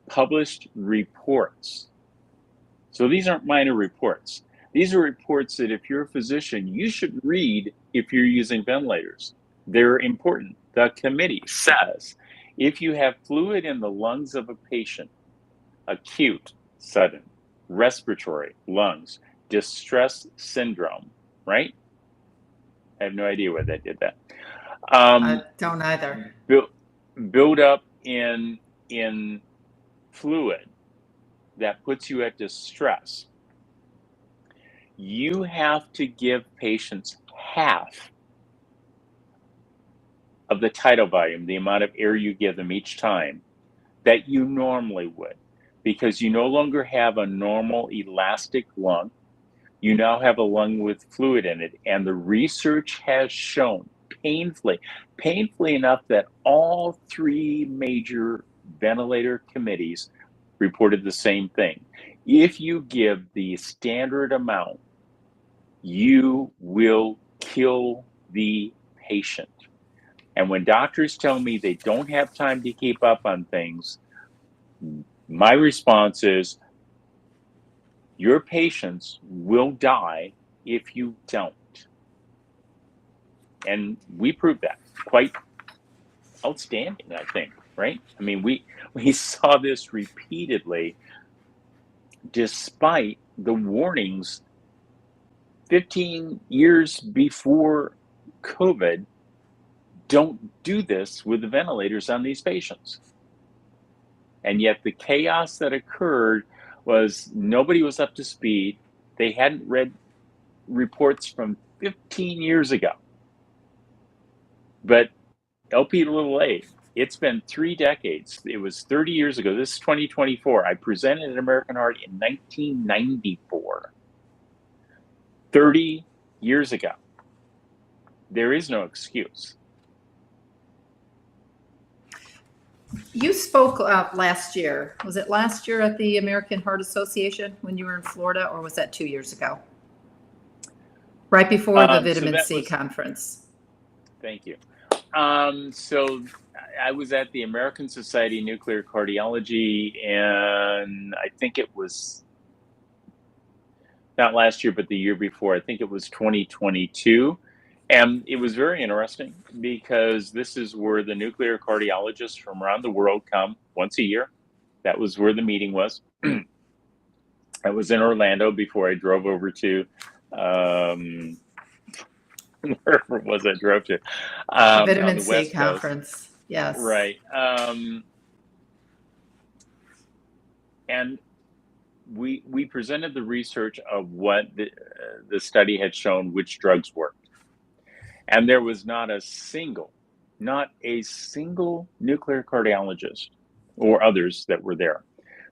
published reports. So these aren't minor reports. These are reports that if you're a physician, you should read if you're using ventilators. They're important. The committee says if you have fluid in the lungs of a patient, acute, sudden, respiratory, lungs, distress syndrome, right? I have no idea why they did that. I don't either. Build up in fluid that puts you at distress. You have to give patients half of the tidal volume, the amount of air you give them each time, that you normally would, because you no longer have a normal elastic lung. You now have a lung with fluid in it, and the research has shown painfully enough that all 3 major ventilator committees reported the same thing. If you give the standard amount, you will kill the patient. And when doctors tell me they don't have time to keep up on things, my response is, your patients will die if you don't. And we prove that quite outstanding, I think, right? I mean, we saw this repeatedly despite the warnings 15 years before COVID. Don't do this with the ventilators on these patients. And yet the chaos that occurred was nobody was up to speed. They hadn't read reports from 15 years ago. But LP(a), it's been 3 decades. It was 30 years ago. This is 2024. I presented at American Heart in 1994. 30 years ago. There is no excuse. You spoke last year. Was it last year at the American Heart Association when you were in Florida, or was that 2 years ago? Right before the vitamin C conference. Thank you. So I was at the American Society of Nuclear Cardiology, and I think it was not last year, but the year before. I think it was 2022. And it was very interesting because this is where the nuclear cardiologists from around the world come once a year. That was where the meeting was. I was in Orlando before I drove over to, wherever it was I drove to. The vitamin on the C West conference. Coast. Yes. Right. And we presented the research of what the study had shown which drugs worked. And there was not a single nuclear cardiologist or others that were there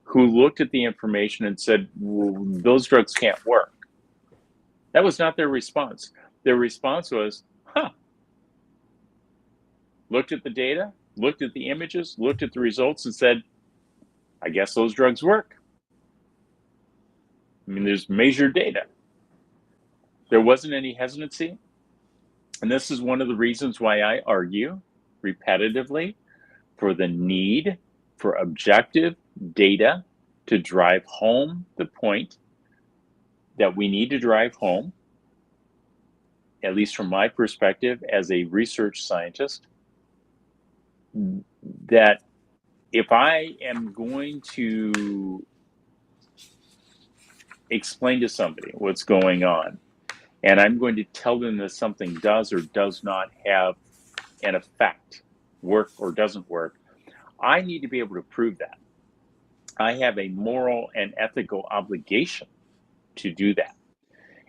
who looked at the information and said, well, those drugs can't work. That was not their response. Their response was, looked at the data, looked at the images, looked at the results and said, I guess those drugs work. I mean, there's measured data. There wasn't any hesitancy. And this is one of the reasons why I argue repetitively for the need for objective data to drive home the point that we need to drive home, at least from my perspective as a research scientist, that if I am going to explain to somebody what's going on, and I'm going to tell them that something does or does not have an effect, work or doesn't work, I need to be able to prove that. I have a moral and ethical obligation to do that.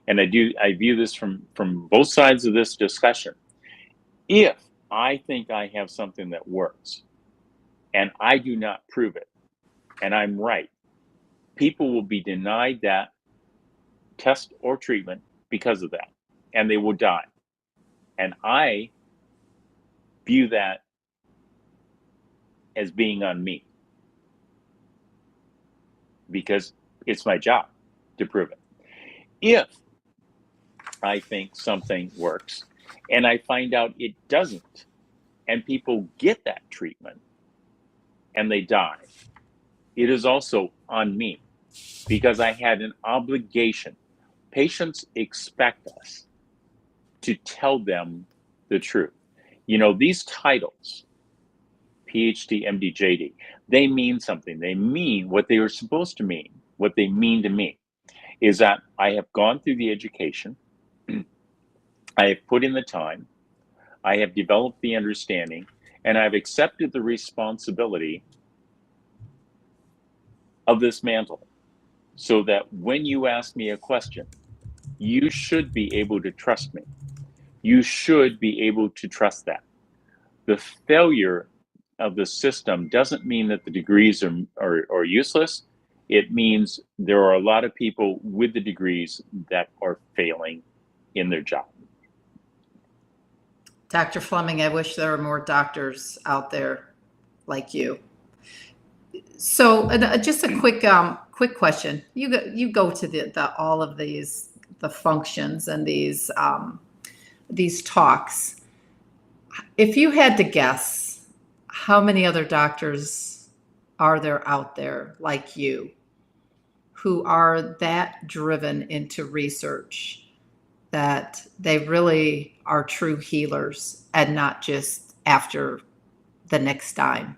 And I view this from both sides of this discussion. If I think I have something that works and I do not prove it, and I'm right, people will be denied that test or treatment because of that, and they will die. And I view that as being on me because it's my job to prove it. If I think something works and I find out it doesn't, and people get that treatment and they die, it is also on me because I had an obligation. Patients expect us to tell them the truth. You know, these titles, PhD, MD, JD, they mean something. They mean what they are supposed to mean. What they mean to me is that I have gone through the education, I have put in the time, I have developed the understanding, and I've accepted the responsibility of this mantle so that when you ask me a question, you should be able to trust me. You should be able to trust that. The failure of the system doesn't mean that the degrees are useless. It means there are a lot of people with the degrees that are failing in their job. Dr. Fleming, I wish there were more doctors out there like you. So just a quick question. You go to the all of these the functions and these talks. If you had to guess, how many other doctors are there out there like you who are that driven into research that they really are true healers and not just after the next dime?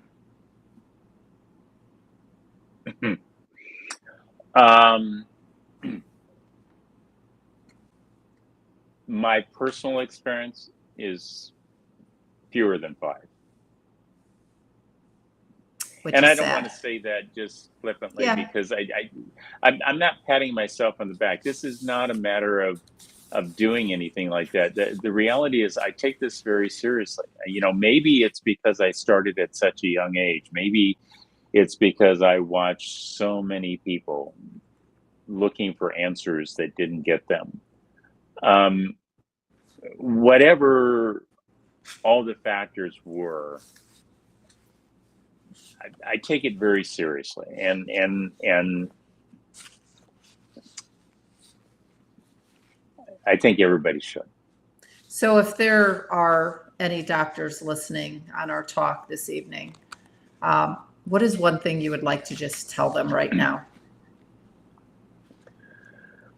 My personal experience is fewer than 5. Which And is I don't want to sad. say that just flippantly, Yeah. because I'm not patting myself on the back. This is not a matter of doing anything like that. The reality is I take this very seriously. Maybe it's because I started at such a young age. Maybe it's because I watched so many people looking for answers that didn't get them. Whatever all the factors were, I take it very seriously, and I think everybody should. So if there are any doctors listening on our talk this evening, what is one thing you would like to just tell them right now?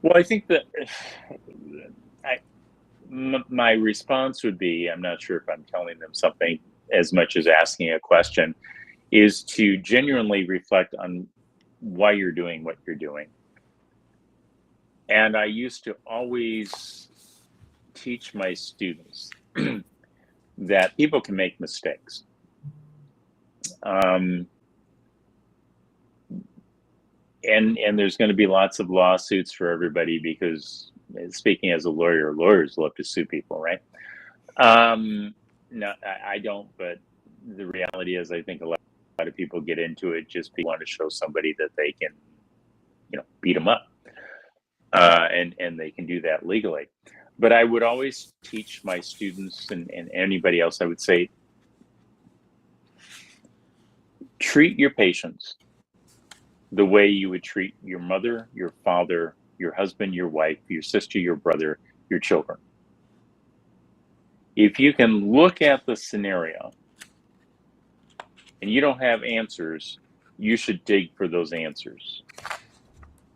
Well, I think that my response would be, I'm not sure if I'm telling them something as much as asking a question, is to genuinely reflect on why you're doing what you're doing. And I used to always teach my students that people can make mistakes. And there's going to be lots of lawsuits for everybody, because speaking as a lawyer, lawyers love to sue people, right? No, I don't, but the reality is I think a lot of people get into it just because they want to show somebody that they can, beat them up. And they can do that legally. But I would always teach my students and anybody else, I would say, treat your patients the way you would treat your mother, your father, your husband, your wife, your sister, your brother, your children. If you can look at the scenario and you don't have answers, you should dig for those answers.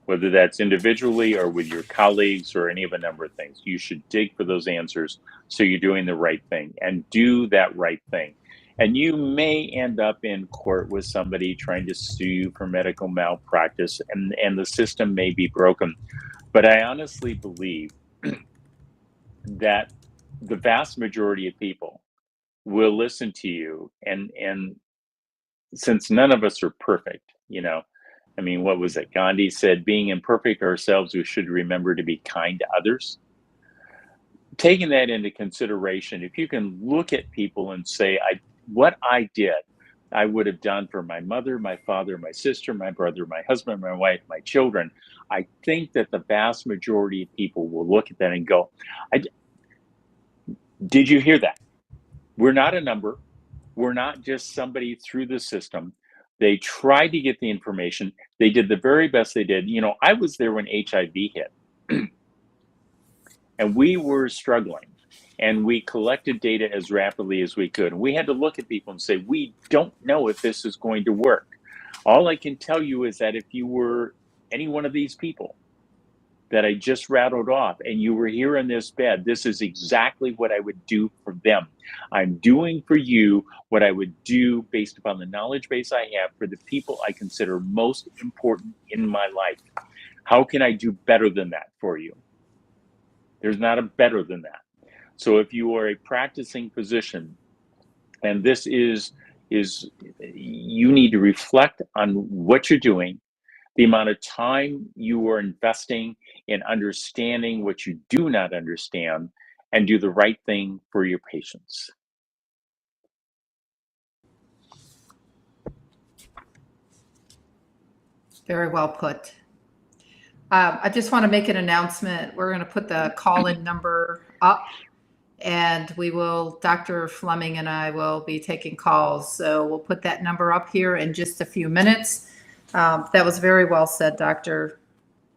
Whether that's individually or with your colleagues or any of a number of things, you should dig for those answers so you're doing the right thing, and do that right thing. And you may end up in court with somebody trying to sue you for medical malpractice, and the system may be broken. But I honestly believe that the vast majority of people will listen to you. And since none of us are perfect, what was it? Gandhi said, being imperfect ourselves, we should remember to be kind to others. Taking that into consideration, if you can look at people and say, what I did, I would have done for my mother, my father, my sister, my brother, my husband, my wife, my children, I think that the vast majority of people will look at that and go, did you hear that? We're not a number. We're not just somebody through the system. They tried to get the information. They did the very best they did. I was there when HIV hit, and we were struggling, and we collected data as rapidly as we could. And we had to look at people and say, we don't know if this is going to work. All I can tell you is that if you were any one of these people that I just rattled off and you were here in this bed, this is exactly what I would do for them. I'm doing for you what I would do based upon the knowledge base I have for the people I consider most important in my life. How can I do better than that for you? There's not a better than that. So if you are a practicing physician, and this is you need to reflect on what you're doing, the amount of time you are investing in understanding what you do not understand, and do the right thing for your patients. Very well put. I just want to make an announcement. We're going to put the call-in number up, and Dr. Fleming and I will be taking calls. So we'll put that number up here in just a few minutes. That was very well said, Dr.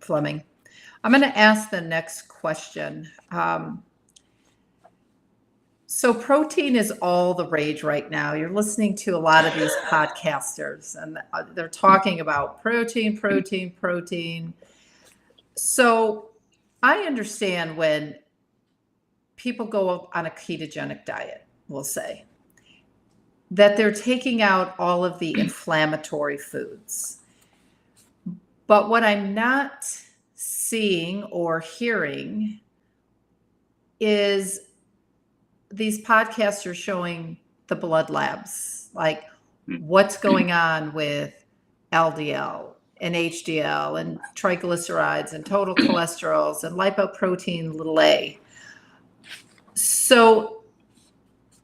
Fleming. I'm going to ask the next question. So protein is all the rage right now. You're listening to a lot of these podcasters, and they're talking about protein. So I understand when people go on a ketogenic diet, we'll say, that they're taking out all of the inflammatory foods. But what I'm not seeing or hearing is these podcasts are showing the blood labs, like what's going on with LDL and HDL and triglycerides and total cholesterols and lipoprotein(a). So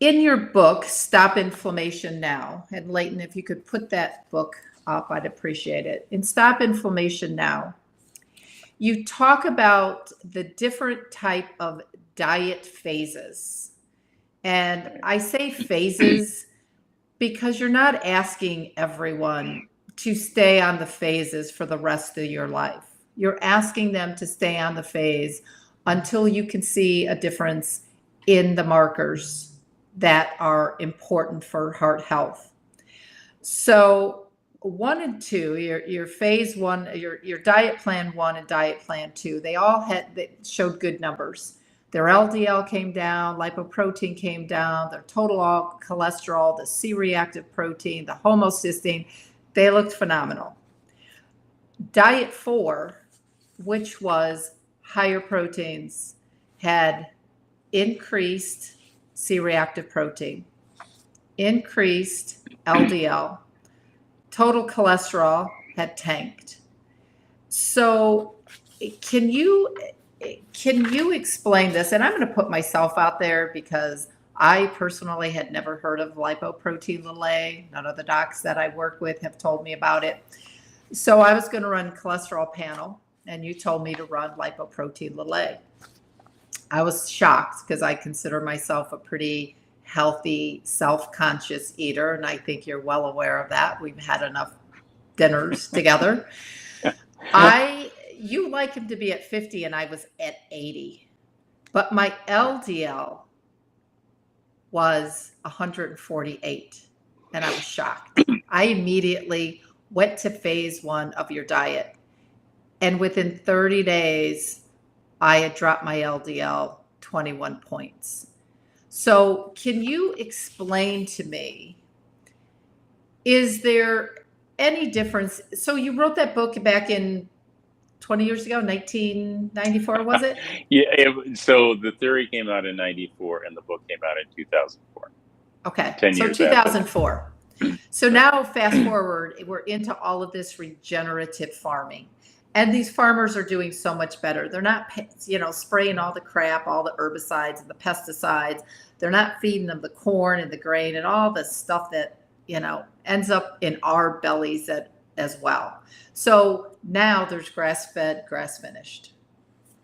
in your book, Stop Inflammation Now, and Leighton, if you could put that book up, I'd appreciate it. In Stop Inflammation Now, you talk about the different type of diet phases. And I say phases because you're not asking everyone to stay on the phases for the rest of your life. You're asking them to stay on the phase until you can see a difference in the markers that are important for heart health. So 1 and 2, your phase 1, your diet plan 1 and diet plan 2, they showed good numbers. Their LDL came down, lipoprotein came down, their total cholesterol, the C-reactive protein, the homocysteine, they looked phenomenal. Diet 4, which was higher proteins, had increased C-reactive protein, increased LDL, total cholesterol had tanked. So can you explain this? And I'm going to put myself out there because I personally had never heard of lipoprotein(a). None of the docs that I work with have told me about it. So I was going to run cholesterol panel, and you told me to run lipoprotein(a). I was shocked because I consider myself a pretty healthy, self-conscious eater, and I think you're well aware of that. We've had enough dinners together. You like him to be at 50 and I was at 80, but my LDL was 148 and I was shocked. I immediately went to phase 1 of your diet, and within 30 days, I had dropped my LDL 21 points. So can you explain to me, is there any difference? So you wrote that book back in 20 years ago, 1994, was it? Yeah. So the theory came out in 94 and the book came out in 2004. Okay. 10 so years 2004. So now fast forward, we're into all of this regenerative farming. And these farmers are doing so much better. They're not, spraying all the crap, all the herbicides and the pesticides. They're not feeding them the corn and the grain and all the stuff that, ends up in our bellies as well. So now there's grass-fed, grass-finished.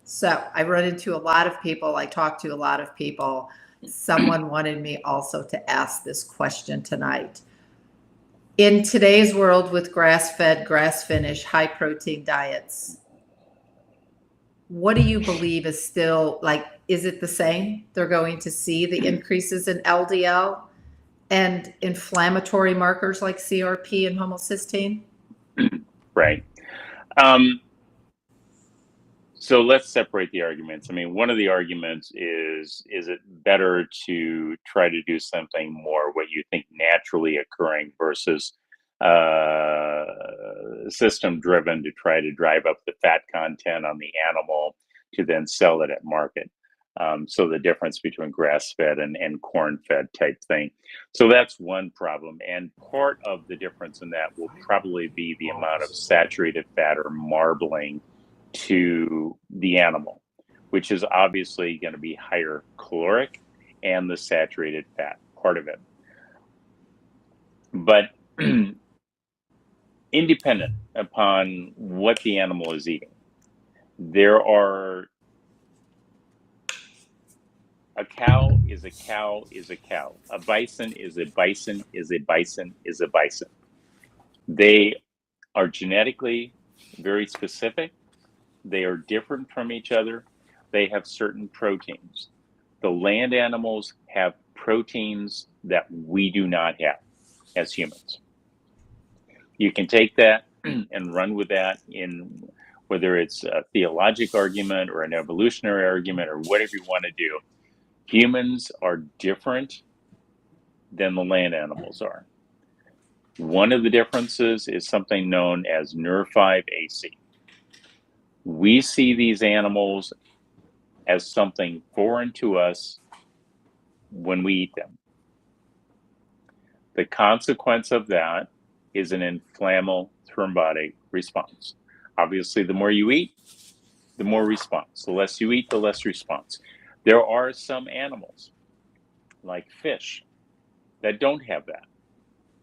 So I run into a lot of people. I talk to a lot of people. Someone wanted me also to ask this question tonight. In today's world with grass-fed, grass-finished, high-protein diets, what do you believe is still, is it the same? They're going to see the increases in LDL and inflammatory markers like CRP and homocysteine? Right. So let's separate the arguments. I mean, one of the arguments is it better to try to do something more what you think naturally occurring versus system driven to try to drive up the fat content on the animal to then sell it at market. So the difference between grass-fed and corn-fed type thing. So that's one problem. And part of the difference in that will probably be the amount of saturated fat or marbling to the animal, which is obviously going to be higher caloric and the saturated fat part of it. But independent upon what the animal is eating, there are a cow is a cow is a cow. A bison is a bison is a bison is a bison. They are genetically very specific. They are different from each other. They have certain proteins. The land animals have proteins that we do not have as humans. You can take that and run with that in whether it's a theologic argument or an evolutionary argument or whatever you want to do. Humans are different than the land animals are. One of the differences is something known as NER5AC. We see these animals as something foreign to us when we eat them. The consequence of that is an inflammo-thrombotic response. Obviously, the more you eat, the more response. The less you eat, the less response. There are some animals, like fish, that don't have that.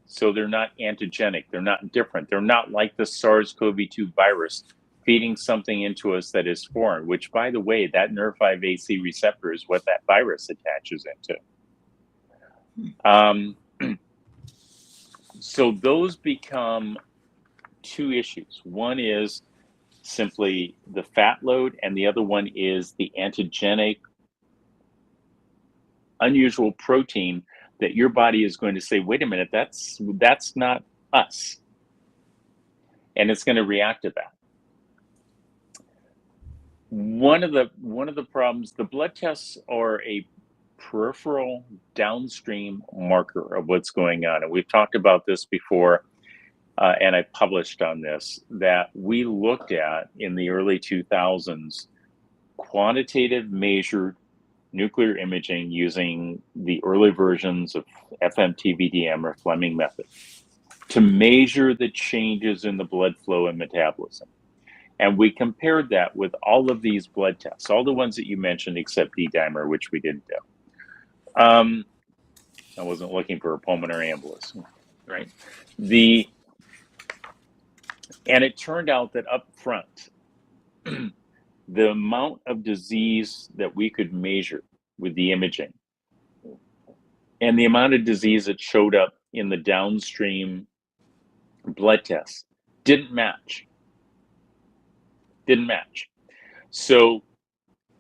So they're not antigenic. They're not different. They're not like the SARS-CoV-2 virus feeding something into us that is foreign, which, by the way, that NER5AC receptor is what that virus attaches into. So those become two issues. One is simply the fat load, and the other one is the antigenic, unusual protein that your body is going to say, wait a minute, that's not us. And it's going to react to that. One of the problems, the blood tests are a peripheral downstream marker of what's going on. And we've talked about this before, and I published on this, that we looked at in the early 2000s, quantitative measured nuclear imaging using the early versions of FMTVDM or Fleming method to measure the changes in the blood flow and metabolism. And we compared that with all of these blood tests, all the ones that you mentioned except D-dimer, which we didn't do. I wasn't looking for a pulmonary embolism, right? And it turned out that up front, the amount of disease that we could measure with the imaging and the amount of disease that showed up in the downstream blood tests didn't match. So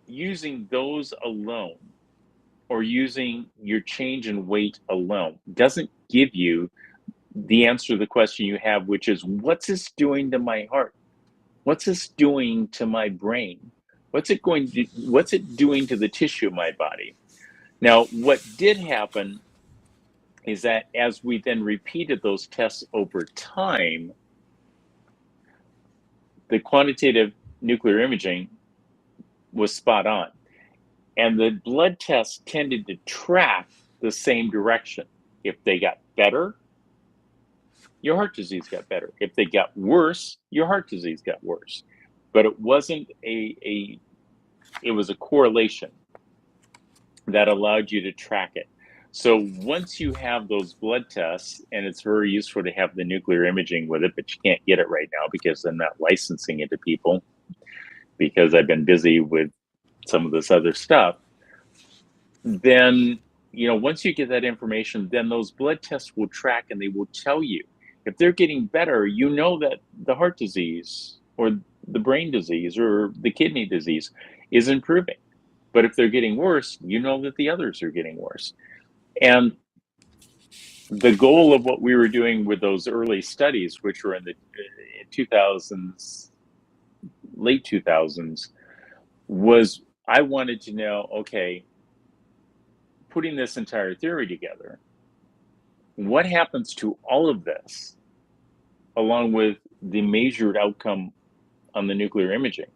using those alone, or using your change in weight alone, doesn't give you the answer to the question you have, which is, what's this doing to my heart? What's this doing to my brain? What's it doing to the tissue of my body? Now, what did happen is that as we then repeated those tests over time, the quantitative nuclear imaging was spot on. And the blood tests tended to track the same direction. If they got better, your heart disease got better. If they got worse, your heart disease got worse. But it wasn't it was a correlation that allowed you to track it. So once you have those blood tests, and it's very useful to have the nuclear imaging with it, but you can't get it right now because I'm not licensing it to people because I've been busy with some of this other stuff. Then, once you get that information, then those blood tests will track and they will tell you. If they're getting better, that the heart disease or the brain disease or the kidney disease is improving. But if they're getting worse, that the others are getting worse. And the goal of what we were doing with those early studies, which were in the 2000s, late 2000s, was I wanted to know, okay, putting this entire theory together, what happens to all of this along with the measured outcome on the nuclear imaging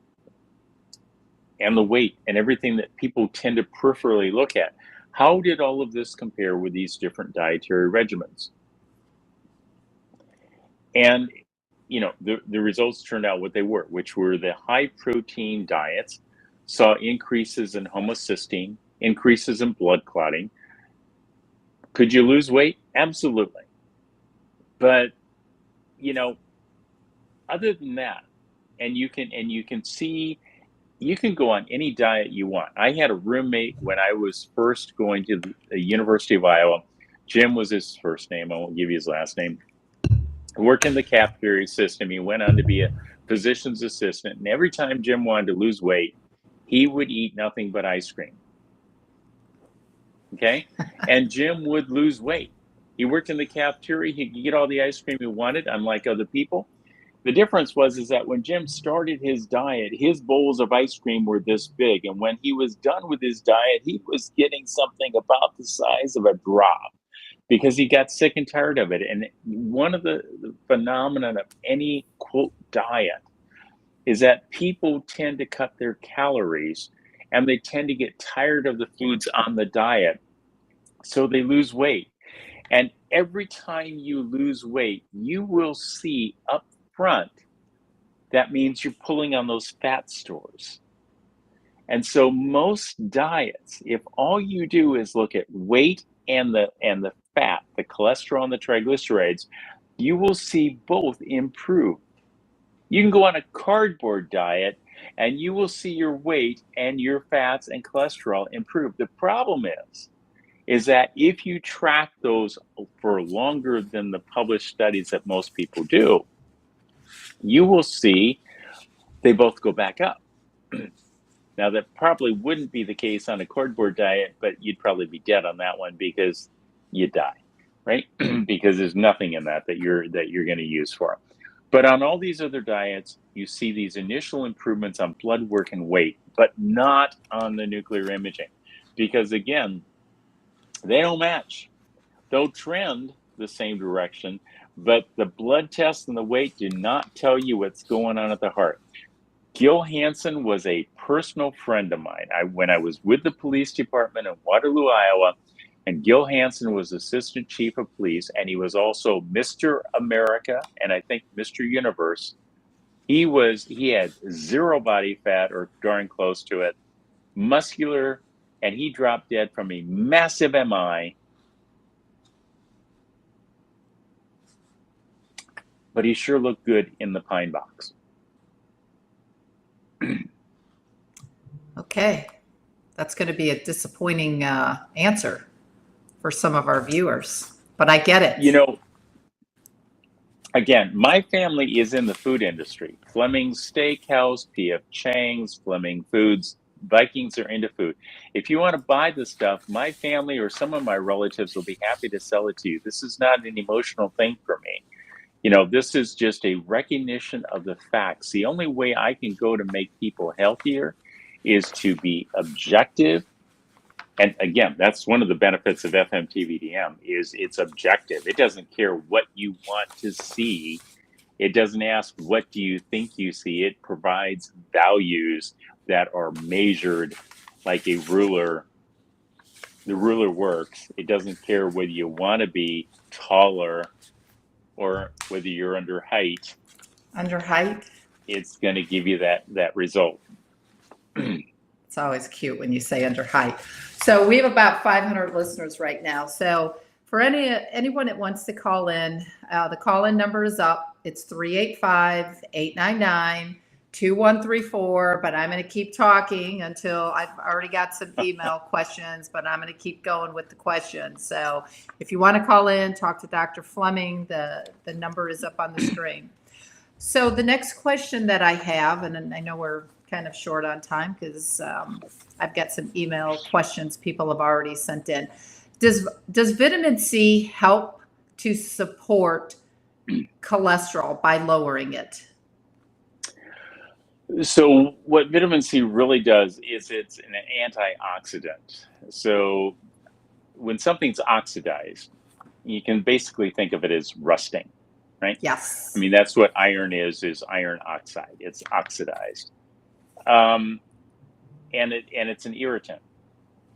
and the weight and everything that people tend to peripherally look at? How did all of this compare with these different dietary regimens? And, the results turned out what they were, which were the high protein diets saw increases in homocysteine, increases in blood clotting. Could you lose weight? Absolutely. But, other than that, and you can see, you can go on any diet you want. I had a roommate when I was first going to the University of Iowa. Jim was his first name. I won't give you his last name. He worked in the cafeteria system. He went on to be a physician's assistant. And every time Jim wanted to lose weight, he would eat nothing but ice cream. Okay? And Jim would lose weight. He worked in the cafeteria. He could get all the ice cream he wanted, unlike other people. The difference is that when Jim started his diet, his bowls of ice cream were this big. And when he was done with his diet, he was getting something about the size of a drop. because he got sick and tired of it. And one of the phenomenon of any quote diet is that people tend to cut their calories and they tend to get tired of the foods on the diet. So they lose weight. And every time you lose weight, you will see up front that means you're pulling on those fat stores. And so most diets, if all you do is look at weight and the fat, the cholesterol and the triglycerides, you will see both improve. You can go on a cardboard diet and you will see your weight and your fats and cholesterol improve. The problem is that if you track those for longer than the published studies that most people do, you will see they both go back up. Now, that probably wouldn't be the case on a cardboard diet, but you'd probably be dead on that one because you die, right? Because there's nothing in that you're going to use for it. But on all these other diets, you see these initial improvements on blood work and weight, but not on the nuclear imaging, because again, they don't match. They'll trend the same direction, but the blood tests and the weight do not tell you what's going on at the heart. Gil Hansen was a personal friend of mine. When I was with the police department in Waterloo, Iowa, and Gil Hansen was assistant chief of police, and he was also Mr. America and I think Mr. Universe. He had zero body fat or darn close to it, muscular, and he dropped dead from a massive MI. But he sure looked good in the pine box. Okay, that's going to be a disappointing answer for some of our viewers, but I get it. You know, again, my family is in the food industry. Fleming's Steakhouse, P.F. Chang's, Fleming Foods, Vikings are into food. If you want to buy the stuff, my family or some of my relatives will be happy to sell it to you. This is not an emotional thing for me. You know, this is just a recognition of the facts. The only way I can go to make people healthier is to be objective. And again, that's one of the benefits of FMTVDM is it's objective. It doesn't care what you want to see. It doesn't ask, what do you think you see? It provides values that are measured like a ruler. The ruler works. It doesn't care whether you want to be taller or whether you're under height. Under height? It's going to give you that result. It's always cute when you say under height. So we have about 500 listeners right now. So for anyone that wants to call in, the call-in number is up. It's 385-899-2134. But I'm going to keep talking until I've already got some email questions, but I'm going to keep going with the questions. So if you want to call in, talk to Dr. Fleming, the number is up on the screen. So the next question that I have, and I know we're kind of short on time because I've got some email questions people have already sent in. Does vitamin C help to support cholesterol by lowering it? So what vitamin C really does is it's an antioxidant. So when something's oxidized, you can basically think of it as rusting, right? Yes. I mean, that's what iron is iron oxide. It's oxidized. And it's an irritant.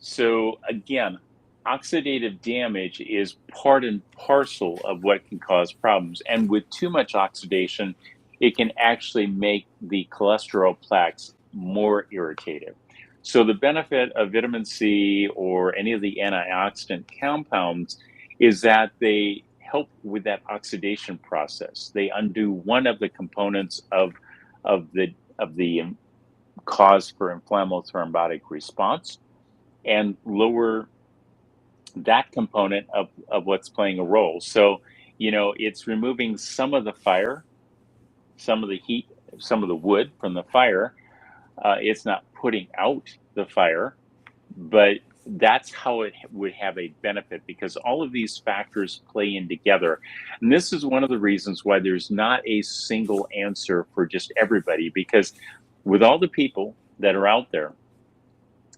So again, oxidative damage is part and parcel of what can cause problems. And with too much oxidation, it can actually make the cholesterol plaques more irritative. So the benefit of vitamin C or any of the antioxidant compounds is that they help with that oxidation process. They undo one of the components of the cause for inflammo-thrombotic response and lower that component of what's playing a role. So, you know, it's removing some of the fire, some of the heat, some of the wood from the fire. It's not putting out the fire, but that's how it would have a benefit, because all of these factors play in together. And this is one of the reasons why there's not a single answer for just everybody, because with all the people that are out there,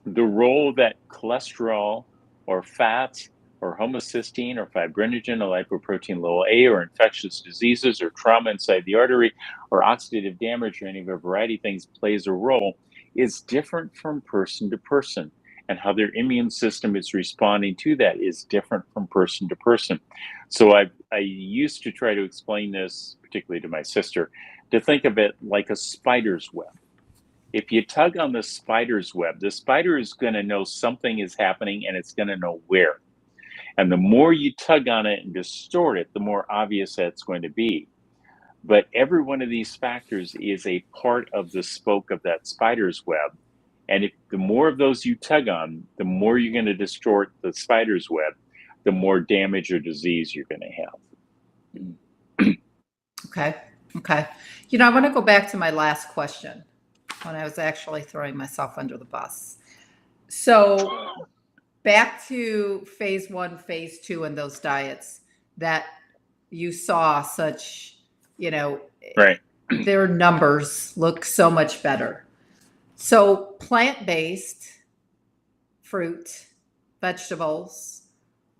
the role that cholesterol or fats or homocysteine or fibrinogen, a lipoprotein low A, or infectious diseases or trauma inside the artery or oxidative damage or any of a variety of things plays a role is different from person to person. And how their immune system is responding to that is different from person to person. So I used to try to explain this, particularly to my sister, to think of it like a spider's web. If you tug on the spider's web, the spider is going to know something is happening and it's going to know where. And the more you tug on it and distort it, the more obvious that's going to be. But every one of these factors is a part of the spoke of that spider's web. And if the more of those you tug on, the more you're going to distort the spider's web, the more damage or disease you're going to have. Okay. Okay. You know, I want to go back to my last question when I was actually throwing myself under the bus. So back to phase 1, phase 2, and those diets that you saw such, you know, Right. their numbers look so much better. So plant-based fruit, vegetables,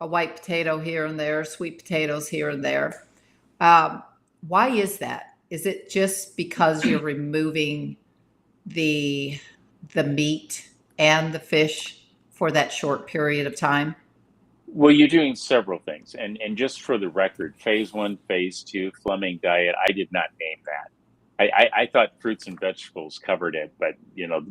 a white potato here and there, sweet potatoes here and there. Why is that? Is it just because you're removing the meat and the fish for that short period of time? Well, you're doing several things. And just for the record, phase 1, phase 2, Fleming diet, I did not name that. I thought fruits and vegetables covered it, but you know,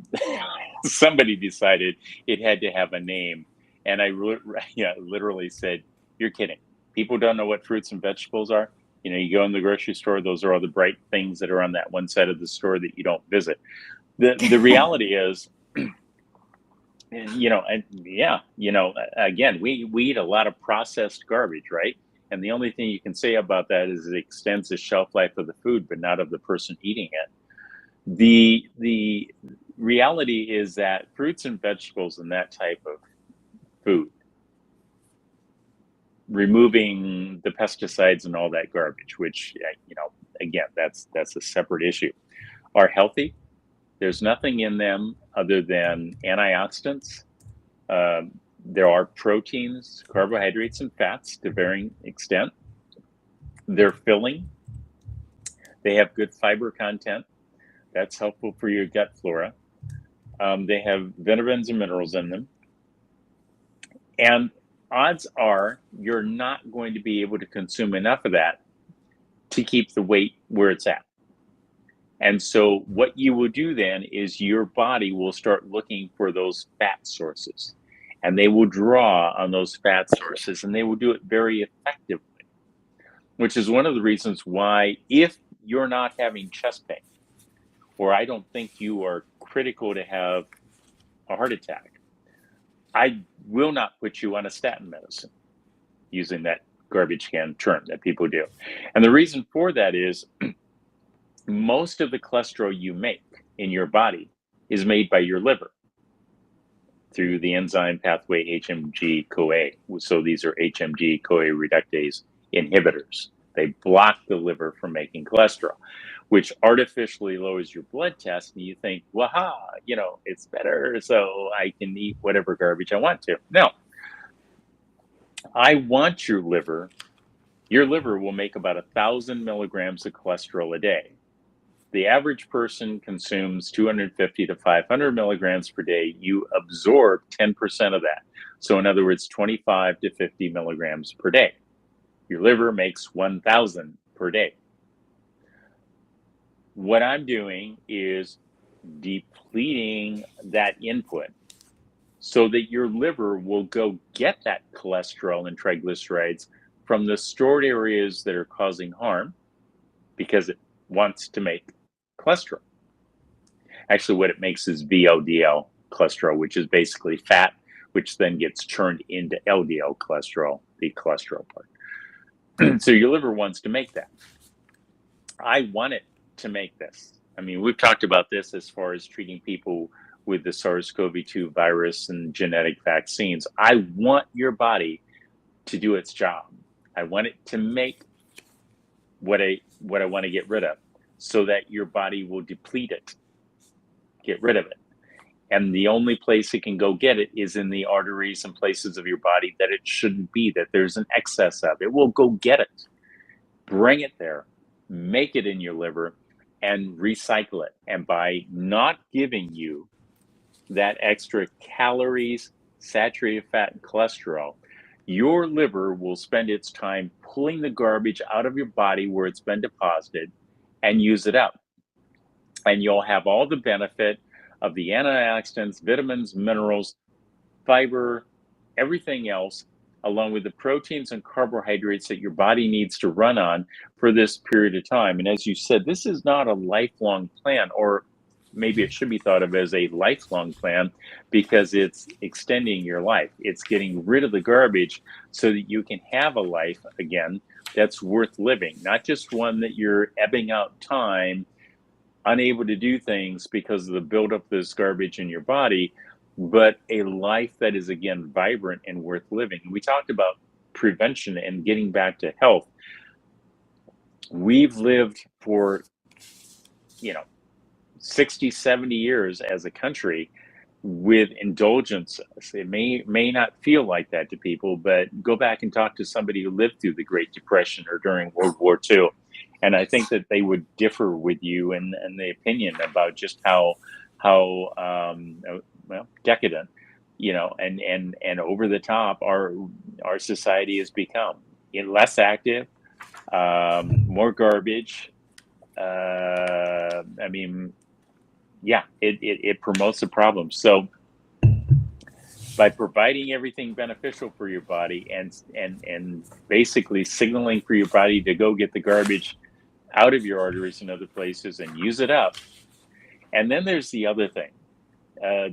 somebody decided it had to have a name. And I literally said, "You're kidding. People don't know what fruits and vegetables are. You know, you go in the grocery store, those are all the bright things that are on that one side of the store that you don't visit." The reality is, again, we eat a lot of processed garbage, right? And the only thing you can say about that is it extends the shelf life of the food, but not of the person eating it. The reality is that fruits and vegetables and that type of food, removing the pesticides and all that garbage, which, again, that's a separate issue, are healthy. There's nothing in them other than antioxidants. There are proteins, carbohydrates, and fats to varying extent. They're filling. They have good fiber content. That's helpful for your gut flora. They have vitamins and minerals in them. And odds are you're not going to be able to consume enough of that to keep the weight where it's at. And so what you will do then is your body will start looking for those fat sources. And they will draw on those fat sources, and they will do it very effectively, which is one of the reasons why, if you're not having chest pain, or I don't think you are critical to have a heart attack, I will not put you on a statin medicine, using that garbage can term that people do. And the reason for that is most of the cholesterol you make in your body is made by your liver through the enzyme pathway HMG-CoA. So these are HMG-CoA reductase inhibitors. They block the liver from making cholesterol, which artificially lowers your blood test. And you think, waha, it's better, so I can eat whatever garbage I want to. No, I want your liver. Your liver will make about 1,000 milligrams of cholesterol a day. The average person consumes 250 to 500 milligrams per day. You absorb 10% of that. So in other words, 25 to 50 milligrams per day. Your liver makes 1,000 per day. What I'm doing is depleting that input so that your liver will go get that cholesterol and triglycerides from the stored areas that are causing harm, because it wants to make cholesterol. Actually, what it makes is VLDL cholesterol, which is basically fat, which then gets turned into LDL cholesterol, the cholesterol part. So your liver wants to make that. I want it to make this. I mean, we've talked about this as far as treating people with the SARS-CoV-2 virus and genetic vaccines. I want your body to do its job. I want it to make what I want to get rid of, so that your body will deplete it, get rid of it. And the only place it can go get it is in the arteries and places of your body that it shouldn't be, that there's an excess of. It will go get it, bring it there, make it in your liver, and recycle it. And by not giving you that extra calories, saturated fat, and cholesterol, your liver will spend its time pulling the garbage out of your body where it's been deposited and use it up. And you'll have all the benefit of the antioxidants, vitamins, minerals, fiber, everything else, along with the proteins and carbohydrates that your body needs to run on for this period of time. And as you said, this is not a lifelong plan, or maybe it should be thought of as a lifelong plan, because it's extending your life. It's getting rid of the garbage so that you can have a life again that's worth living, not just one that you're ebbing out time, unable to do things because of the buildup of this garbage in your body, but a life that is, again, vibrant and worth living. We talked about prevention and getting back to health. We've lived for, 60, 70 years as a country with indulgences. It may not feel like that to people, but go back and talk to somebody who lived through the Great Depression or during World War II. And I think that they would differ with you in the opinion about just how decadent, and over the top our society has become. Less active, more garbage. It promotes the problem. So by providing everything beneficial for your body and basically signaling for your body to go get the garbage out of your arteries and other places and use it up. And then there's the other thing.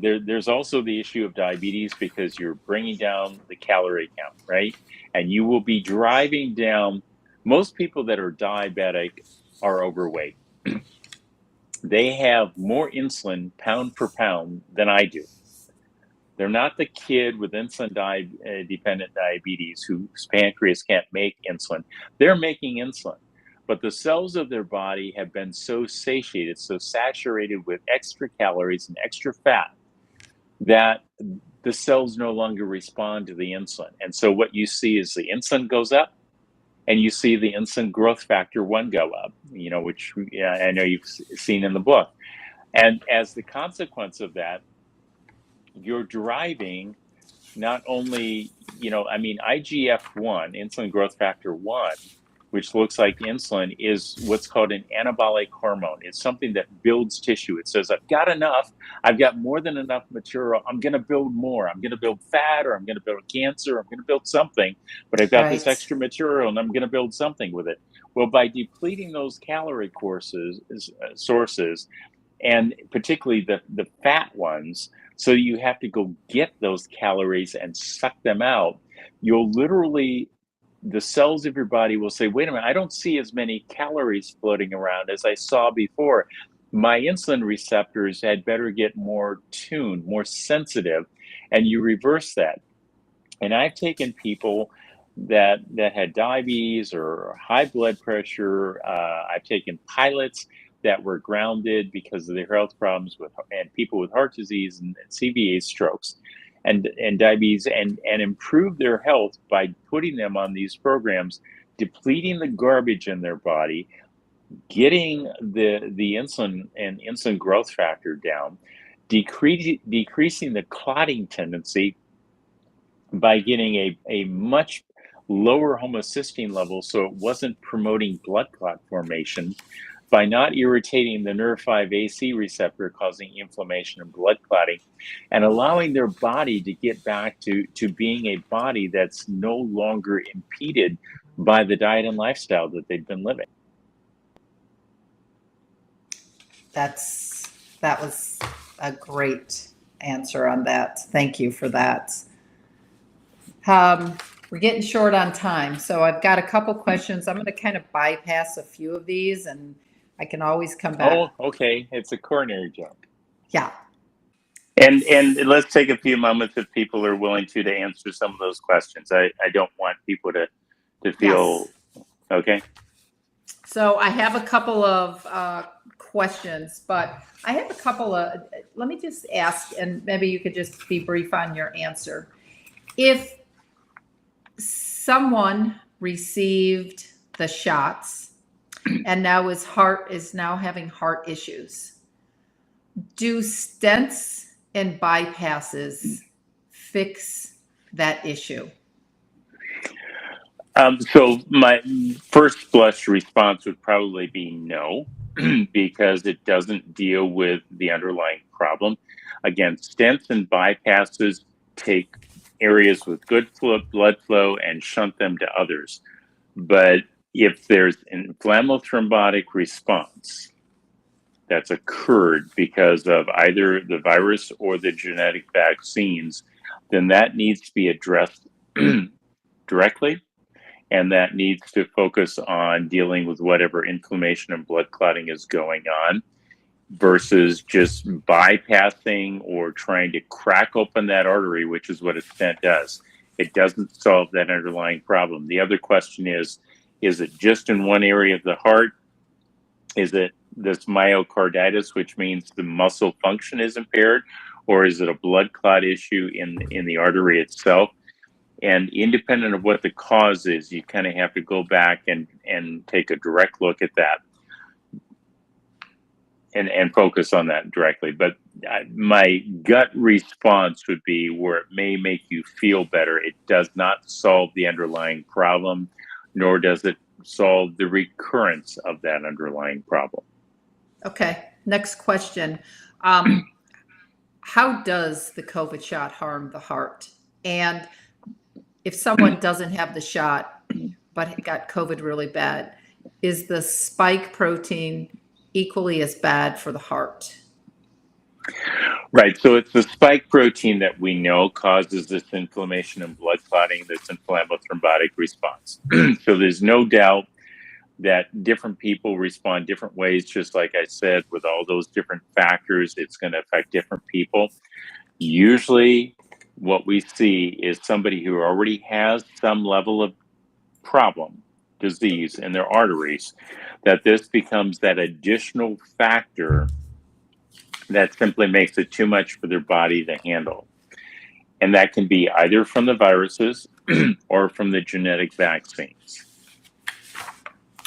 There's also the issue of diabetes, because you're bringing down the calorie count, right? And you will be driving down. Most people that are diabetic are overweight. They have more insulin pound per pound than I do. They're not the kid with insulin dependent diabetes whose pancreas can't make insulin. They're making insulin, but the cells of their body have been so satiated, so saturated with extra calories and extra fat, that the cells no longer respond to the insulin. And so what you see is the insulin goes up, and you see the insulin growth factor 1 go up, which I know you've seen in the book. And as the consequence of that, you're driving not only, IGF-1, insulin growth factor 1, which looks like insulin, is what's called an anabolic hormone. It's something that builds tissue. It says, I've got enough. I've got more than enough material. I'm going to build more. I'm going to build fat, or I'm going to build cancer. I'm going to build something, but I've got this extra material and I'm going to build something with it. Well, by depleting those calorie sources, and particularly the fat ones, so you have to go get those calories and suck them out, you'll literally, the cells of your body will say, wait a minute, I don't see as many calories floating around as I saw before. My insulin receptors had better get more tuned, more sensitive, and you reverse that. And I've taken people that had diabetes or high blood pressure. I've taken pilots that were grounded because of their health problems, and people with heart disease and CVA strokes and diabetes, and improve their health by putting them on these programs, depleting the garbage in their body, getting the insulin and insulin growth factor down, decreasing the clotting tendency by getting a much lower homocysteine level, so it wasn't promoting blood clot formation, by not irritating the nerve 5AC receptor, causing inflammation and blood clotting, and allowing their body to get back to being a body that's no longer impeded by the diet and lifestyle that they've been living. That was a great answer on that. Thank you for that. We're getting short on time, so I've got a couple questions. I'm going to kind of bypass a few of these, and I can always come back. Oh, okay. It's a coronary jump. Yeah. And let's take a few moments if people are willing to answer some of those questions. I don't want people to feel, Yes. Okay. So I have a couple of questions, but I have a couple of, let me just ask, and maybe you could just be brief on your answer. If someone received the shots and now his heart is now having heart issues, do stents and bypasses fix that issue? So my first blush response would probably be no, because it doesn't deal with the underlying problem. Again, stents and bypasses take areas with good blood flow and shunt them to others. But if there's an inflammothrombotic response that's occurred because of either the virus or the genetic vaccines, then that needs to be addressed directly. And that needs to focus on dealing with whatever inflammation and blood clotting is going on versus just bypassing or trying to crack open that artery, which is what a stent does. It doesn't solve that underlying problem. The other question is it just in one area of the heart? Is it this myocarditis, which means the muscle function is impaired? Or is it a blood clot issue in the artery itself? And independent of what the cause is, you kind of have to go back and take a direct look at that and focus on that directly. But my gut response would be where it may make you feel better. It does not solve the underlying problem, nor does it solve the recurrence of that underlying problem. Okay, next question. How does the COVID shot harm the heart? And if someone doesn't have the shot but got COVID really bad, is the spike protein equally as bad for the heart? Right. So it's the spike protein that we know causes this inflammation and blood clotting, this inflammothrombotic response. So there's no doubt that different people respond different ways. Just like I said, with all those different factors, it's going to affect different people. Usually what we see is somebody who already has some level of problem, disease in their arteries, that this becomes that additional factor that simply makes it too much for their body to handle. And that can be either from the viruses or from the genetic vaccines.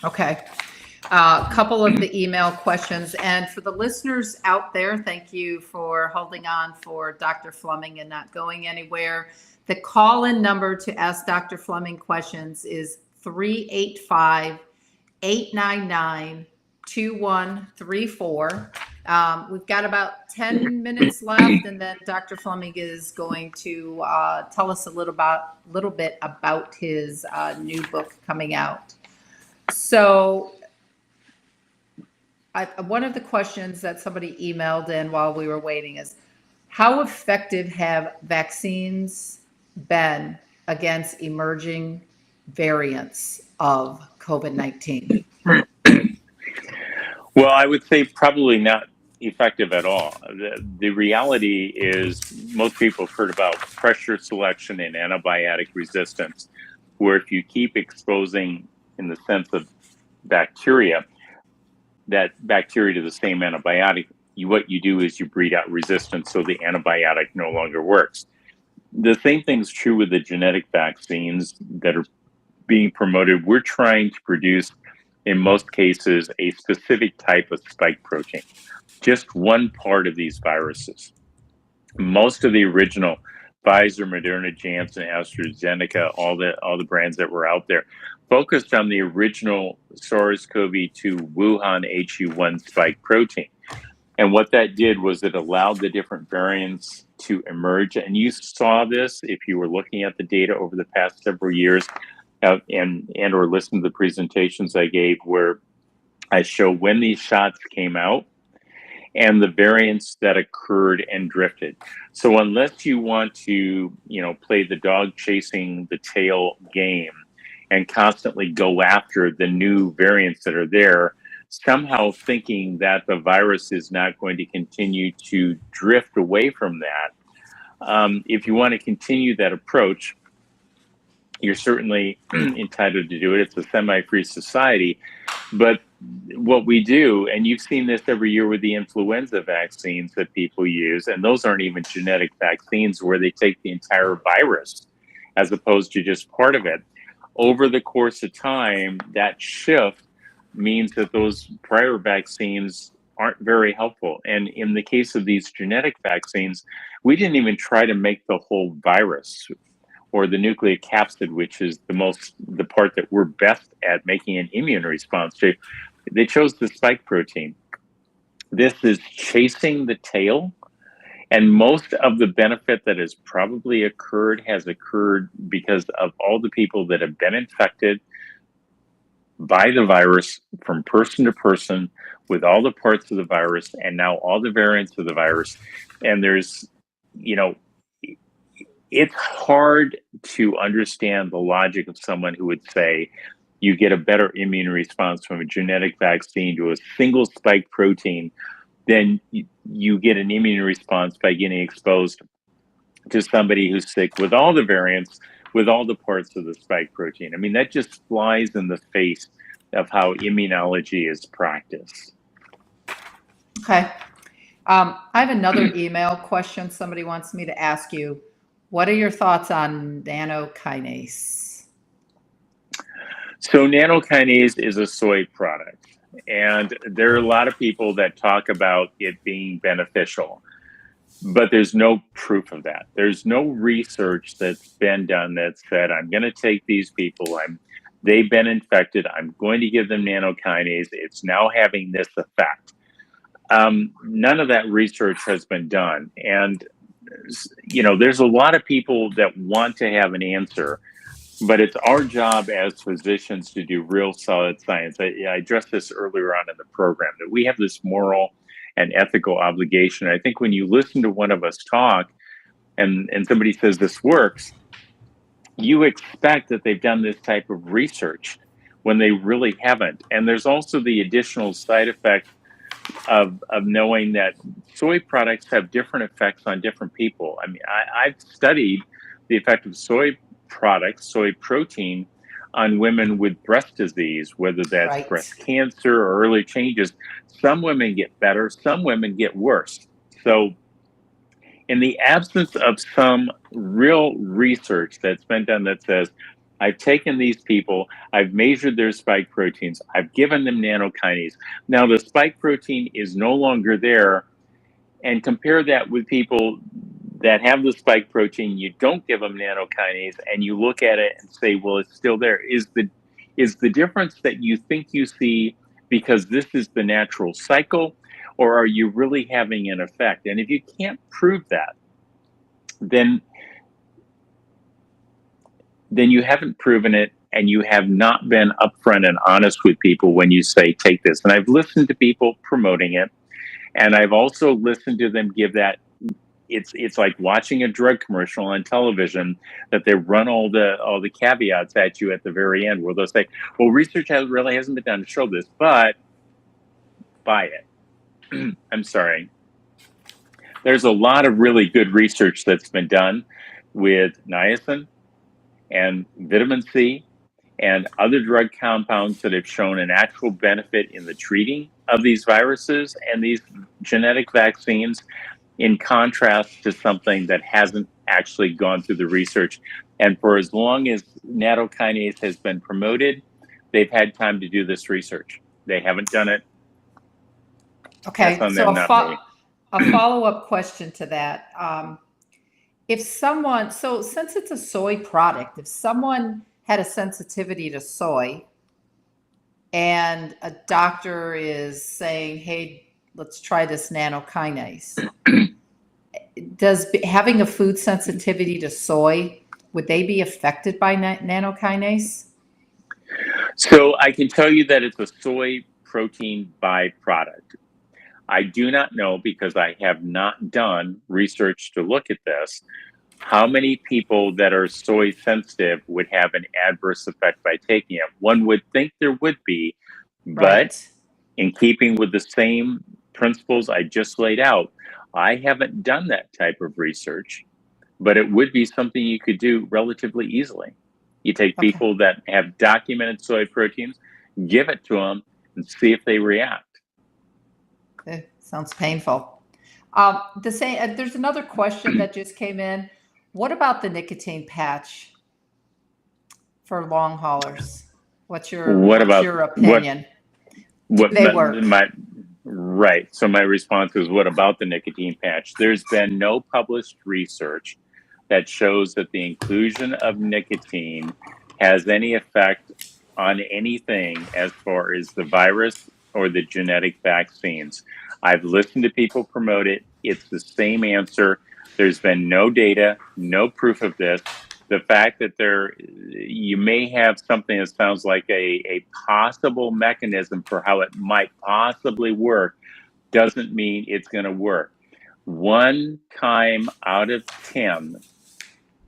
Okay. A couple of the email questions. And for the listeners out there, thank you for holding on for Dr. Fleming and not going anywhere. The call-in number to ask Dr. Fleming questions is 385-899-2134. We've got about 10 minutes left, and then Dr. Fleming is going to tell us a little bit about his new book coming out. So one of the questions that somebody emailed in while we were waiting is, how effective have vaccines been against emerging variants of COVID-19? Well, I would say probably not effective at all. The reality is most people have heard about pressure selection and antibiotic resistance, where if you keep exposing, in the sense of bacteria, that bacteria to the same antibiotic, what you do is you breed out resistance, so the antibiotic no longer works. The same thing's true with the genetic vaccines that are being promoted. We're trying to produce, in most cases, a specific type of spike protein, just one part of these viruses. Most of the original Pfizer, Moderna, Janssen, AstraZeneca, all the brands that were out there, focused on the original SARS-CoV-2 Wuhan HU1 spike protein. And what that did was it allowed the different variants to emerge. And you saw this if you were looking at the data over the past several years and or listened to the presentations I gave, where I show when these shots came out and the variants that occurred and drifted. So unless you want to, play the dog chasing the tail game and constantly go after the new variants that are there, somehow thinking that the virus is not going to continue to drift away from that. If you want to continue that approach, you're certainly entitled to do it. It's a semi-free society. But what we do, and you've seen this every year with the influenza vaccines that people use, and those aren't even genetic vaccines where they take the entire virus as opposed to just part of it. Over the course of time, that shift means that those prior vaccines aren't very helpful. And in the case of these genetic vaccines, we didn't even try to make the whole virus or the nucleocapsid, which is the part that we're best at making an immune response to. They chose the spike protein. This is chasing the tail, and most of the benefit that has probably occurred has occurred because of all the people that have been infected by the virus from person to person with all the parts of the virus and now all the variants of the virus. And there's, you know, it's hard to understand the logic of someone who would say you get a better immune response from a genetic vaccine to a single spike protein than you get an immune response by getting exposed to somebody who's sick with all the variants, with all the parts of the spike protein. I mean, that just flies in the face of how immunology is practiced. Okay. I have another email question somebody wants me to ask you. What are your thoughts on nanokinase? So nanokinase is a soy product, and there are a lot of people that talk about it being beneficial, but there's no proof of that. There's no research that's been done that said, I'm going to take these people, they've been infected, I'm going to give them nanokinase, it's now having this effect. None of that research has been done. And, you know, there's a lot of people that want to have an answer, but it's our job as physicians to do real solid science. I addressed this earlier on in the program, that we have this moral and ethical obligation. I think when you listen to one of us talk and somebody says this works, you expect that they've done this type of research when they really haven't. And there's also the additional side effect of knowing that soy products have different effects on different people. I mean, I've studied the effect of soy products, soy protein, on women with breast disease, whether that's breast cancer or early changes. Some women get better, some women get worse. So in the absence of some real research that's been done that says, I've taken these people, I've measured their spike proteins, I've given them nanokinase. Now the spike protein is no longer there, and compare that with people that have the spike protein, you don't give them nanokinase, and you look at it and say, well, it's still there. Is the difference that you think you see because this is the natural cycle, or are you really having an effect? And if you can't prove that, then you haven't proven it, and you have not been upfront and honest with people when you say, take this. And I've listened to people promoting it, and I've also listened to them give that. It's like watching a drug commercial on television, that they run all the caveats at you at the very end, where they'll say, well, research really hasn't been done to show this, but buy it. I'm sorry. There's a lot of really good research that's been done with niacin and vitamin C and other drug compounds that have shown an actual benefit in the treating of these viruses and these genetic vaccines, in contrast to something that hasn't actually gone through the research. And for as long as nanokinase has been promoted, they've had time to do this research. They haven't done it. Okay, so a follow-up question to that. If someone, so since it's a soy product, if someone had a sensitivity to soy and a doctor is saying, hey, let's try this nanokinase, does having a food sensitivity to soy, would they be affected by nanokinase? So I can tell you that it's a soy protein byproduct. I do not know, because I have not done research to look at this, how many people that are soy sensitive would have an adverse effect by taking it. One would think there would be, but in keeping with the same principles I just laid out, I haven't done that type of research, but it would be something you could do relatively easily. You take people that have documented soy proteins, give it to them, and see if they react. It sounds painful. There's another question that just came in. What about the nicotine patch for long haulers? What's your opinion? What they work? Right. So my response is, what about the nicotine patch? There's been no published research that shows that the inclusion of nicotine has any effect on anything as far as the virus or the genetic vaccines. I've listened to people promote it. It's the same answer. There's been no data, no proof of this. The fact that you may have something that sounds like a possible mechanism for how it might possibly work doesn't mean it's going to work. 1 time out of 10,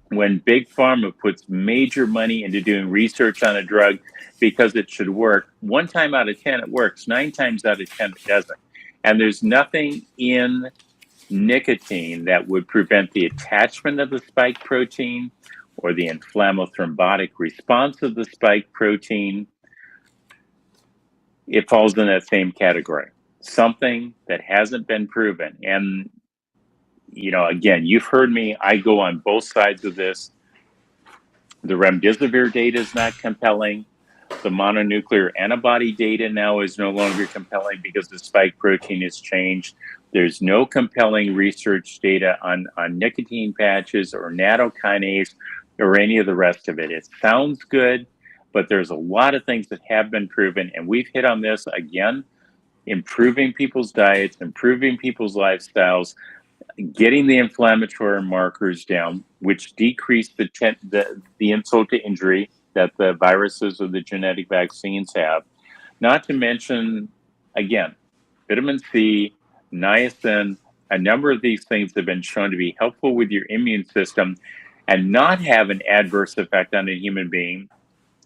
when Big Pharma puts major money into doing research on a drug because it should work, 1 time out of 10 it works, 9 times out of 10 it doesn't. And there's nothing in nicotine that would prevent the attachment of the spike protein or the inflammo-thrombotic response of the spike protein. It falls in that same category. Something that hasn't been proven. And, again, you've heard me, I go on both sides of this. The remdesivir data is not compelling. The mononuclear antibody data now is no longer compelling because the spike protein has changed. There's no compelling research data on nicotine patches or nattokinase or any of the rest of it. It sounds good, but there's a lot of things that have been proven, and we've hit on this again: improving people's diets, improving people's lifestyles, getting the inflammatory markers down, which decrease the insult to injury that the viruses or the genetic vaccines have. Not to mention, again, vitamin C, niacin, a number of these things have been shown to be helpful with your immune system and not have an adverse effect on a human being,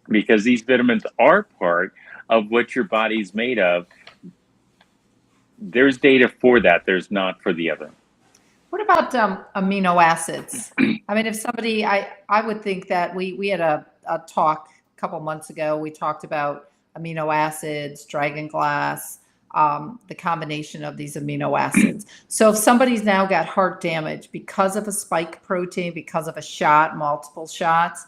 because these vitamins are part of what your body's made of. There's data for that. There's not for the other. What about amino acids? I mean, if somebody, I would think that we had a talk a couple months ago. We talked about amino acids, dragon glass, the combination of these amino acids. So if somebody's now got heart damage because of a spike protein, because of a shot, multiple shots,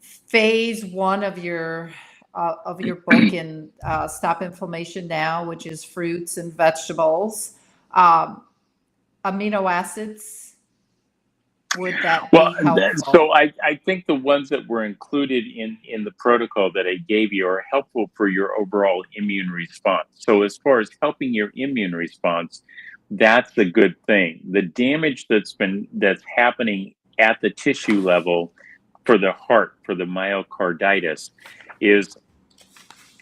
phase 1 of your book in Stop Inflammation Now, which is fruits and vegetables, amino acids, would that be helpful? So I think the ones that were included in the protocol that I gave you are helpful for your overall immune response. So as far as helping your immune response, that's a good thing. The damage that's happening at the tissue level for the heart, for the myocarditis, is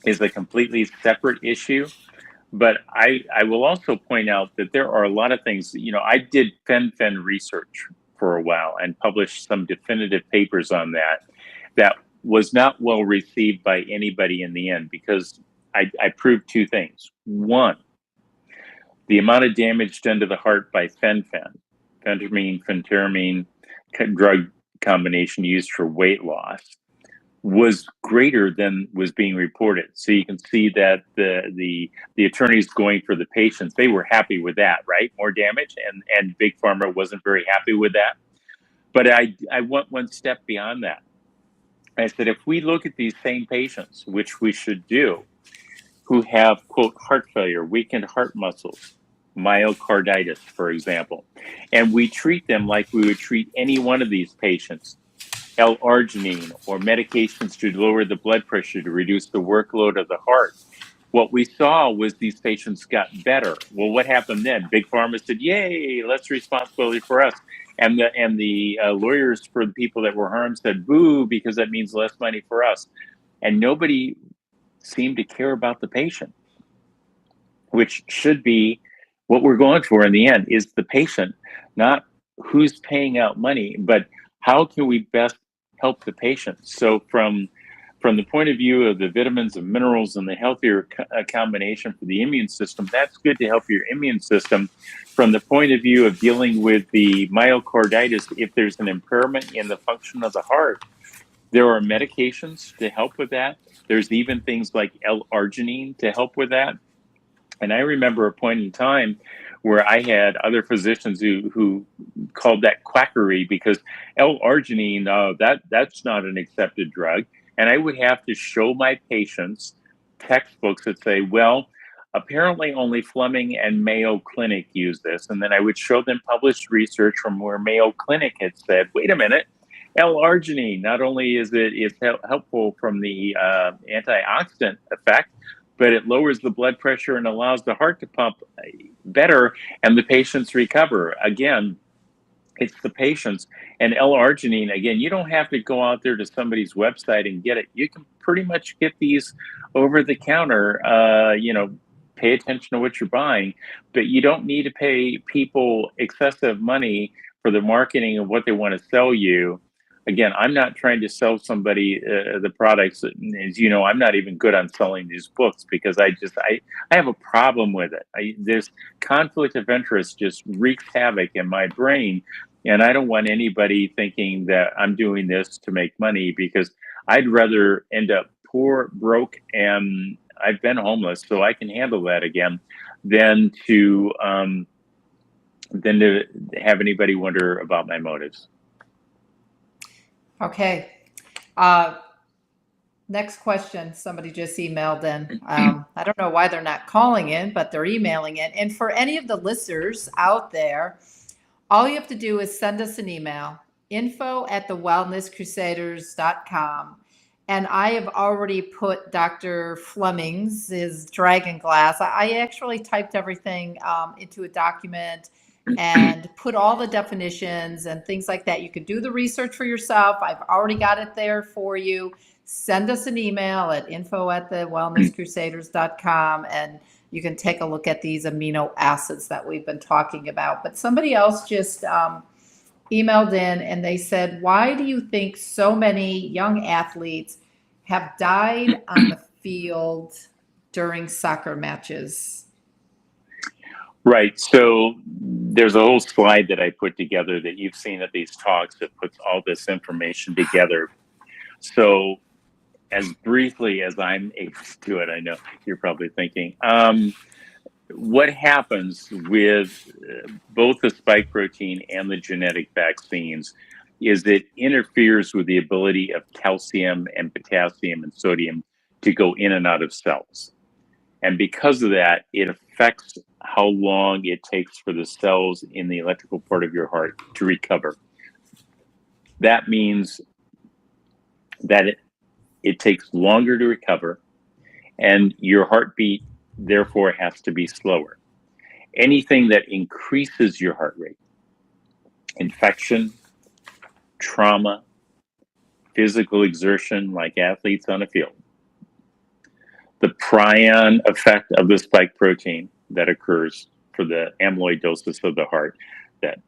a completely separate issue. But I will also point out that there are a lot of things. I did fen-phen research for a while and published some definitive papers on that was not well received by anybody in the end, because I proved 2 things. 1, the amount of damage done to the heart by fen-phen, phentermine drug combination used for weight loss, was greater than was being reported. So you can see that the attorneys going for the patients, they were happy with that, right? More damage, and Big Pharma wasn't very happy with that. But I went 1 step beyond that. I said, if we look at these same patients, which we should do, who have, quote, heart failure, weakened heart muscles, myocarditis, for example, and we treat them like we would treat any one of these patients, L-arginine or medications to lower the blood pressure to reduce the workload of the heart, what we saw was these patients got better. Well, what happened then? Big Pharma said, yay, less responsibility for us. And the lawyers for the people that were harmed said, boo, because that means less money for us. And nobody seemed to care about the patient, which should be what we're going for in the end, is the patient, not who's paying out money, but how can we best help the patient? So from the point of view of the vitamins and minerals and the healthier combination for the immune system, that's good to help your immune system. From the point of view of dealing with the myocarditis, if there's an impairment in the function of the heart, There are medications to help with that. There's even things like L-arginine to help with that. And I remember a point in time where I had other physicians who called that quackery because L-arginine, that's not an accepted drug. And I would have to show my patients textbooks that say, well, apparently only Fleming and Mayo Clinic use this. And then I would show them published research from where Mayo Clinic had said, wait a minute, L-arginine, not only is it's helpful from the antioxidant effect, but it lowers the blood pressure and allows the heart to pump better and the patients recover. Again, it's the patients. And L-arginine, again, you don't have to go out there to somebody's website and get it. You can pretty much get these over the counter, pay attention to what you're buying, but you don't need to pay people excessive money for the marketing of what they want to sell you. Again, I'm not trying to sell somebody the products. As you know, I'm not even good on selling these books because I have a problem with it. There's conflict of interest just wreaks havoc in my brain. And I don't want anybody thinking that I'm doing this to make money because I'd rather end up poor, broke, and I've been homeless, so I can handle that again, than to have anybody wonder about my motives. Okay. Next question. Somebody just emailed in. I don't know why they're not calling in, but they're emailing in. And for any of the listeners out there, all you have to do is send us an email, info@thewellnesscrusaders.com. And I have already put Dr. Fleming's, his dragon glass. I actually typed everything into a document and put all the definitions and things like that. You can do the research for yourself. I've already got it there for you. Send us an email at info@thewellnesscrusaders.com and you can take a look at these amino acids that we've been talking about. But somebody else just emailed in and they said, why do you think so many young athletes have died on the field during soccer matches? Right. So there's a whole slide that I put together that you've seen at these talks that puts all this information together. So as briefly as I'm able to do it, I know you're probably thinking, what happens with both the spike protein and the genetic vaccines is it interferes with the ability of calcium and potassium and sodium to go in and out of cells. And because of that, it affects how long it takes for the cells in the electrical part of your heart to recover. That means that it takes longer to recover, and your heartbeat, therefore, has to be slower. Anything that increases your heart rate, infection, trauma, physical exertion like athletes on a field, the prion effect of the spike protein that occurs for the amyloidosis of the heart that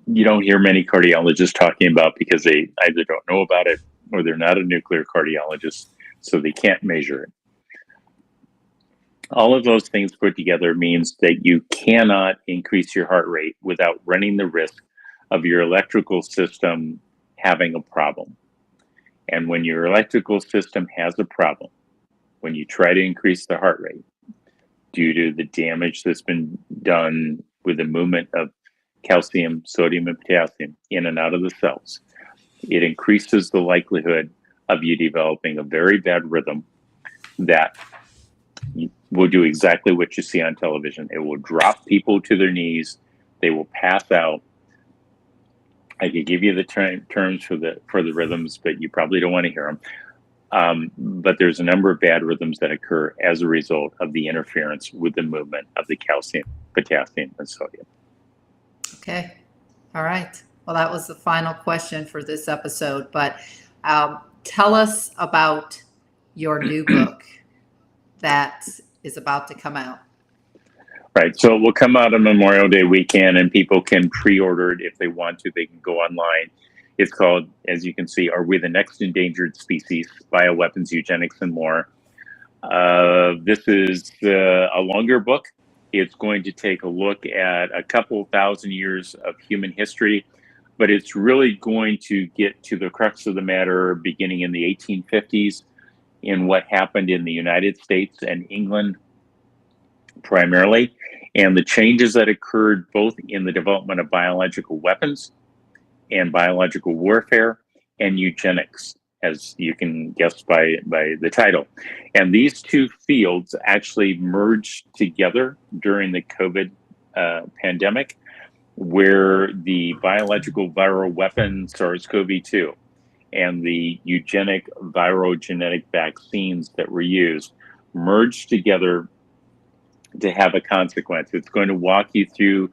you don't hear many cardiologists talking about because they either don't know about it or they're not a nuclear cardiologist, so they can't measure it. All of those things put together means that you cannot increase your heart rate without running the risk of your electrical system having a problem. And when your electrical system has a problem, when you try to increase the heart rate due to the damage that's been done with the movement of calcium, sodium, and potassium in and out of the cells, it increases the likelihood of you developing a very bad rhythm that will do exactly what you see on television. It will drop people to their knees. They will pass out. I could give you the terms for the rhythms, but you probably don't want to hear them. But there's a number of bad rhythms that occur as a result of the interference with the movement of the calcium, potassium, and sodium. Okay. All right. Well, that was the final question for this episode, but tell us about your new book that is about to come out. Right. So it will come out on Memorial Day weekend, and people can pre-order it if they want to. They can go online. It's called, as you can see, Are We the Next Endangered Species? Bioweapons, Eugenics, and More. This is a longer book. It's going to take a look at a couple thousand years of human history. but it's really going to get to the crux of the matter beginning in the 1850s in what happened in the United States and England primarily, and the changes that occurred both in the development of biological weapons and biological warfare and eugenics, as you can guess by the title. And these two fields actually merged together during the COVID pandemic, where the biological viral weapon SARS-CoV-2 and the eugenic virogenetic vaccines that were used merged together to have a consequence. It's going to walk you through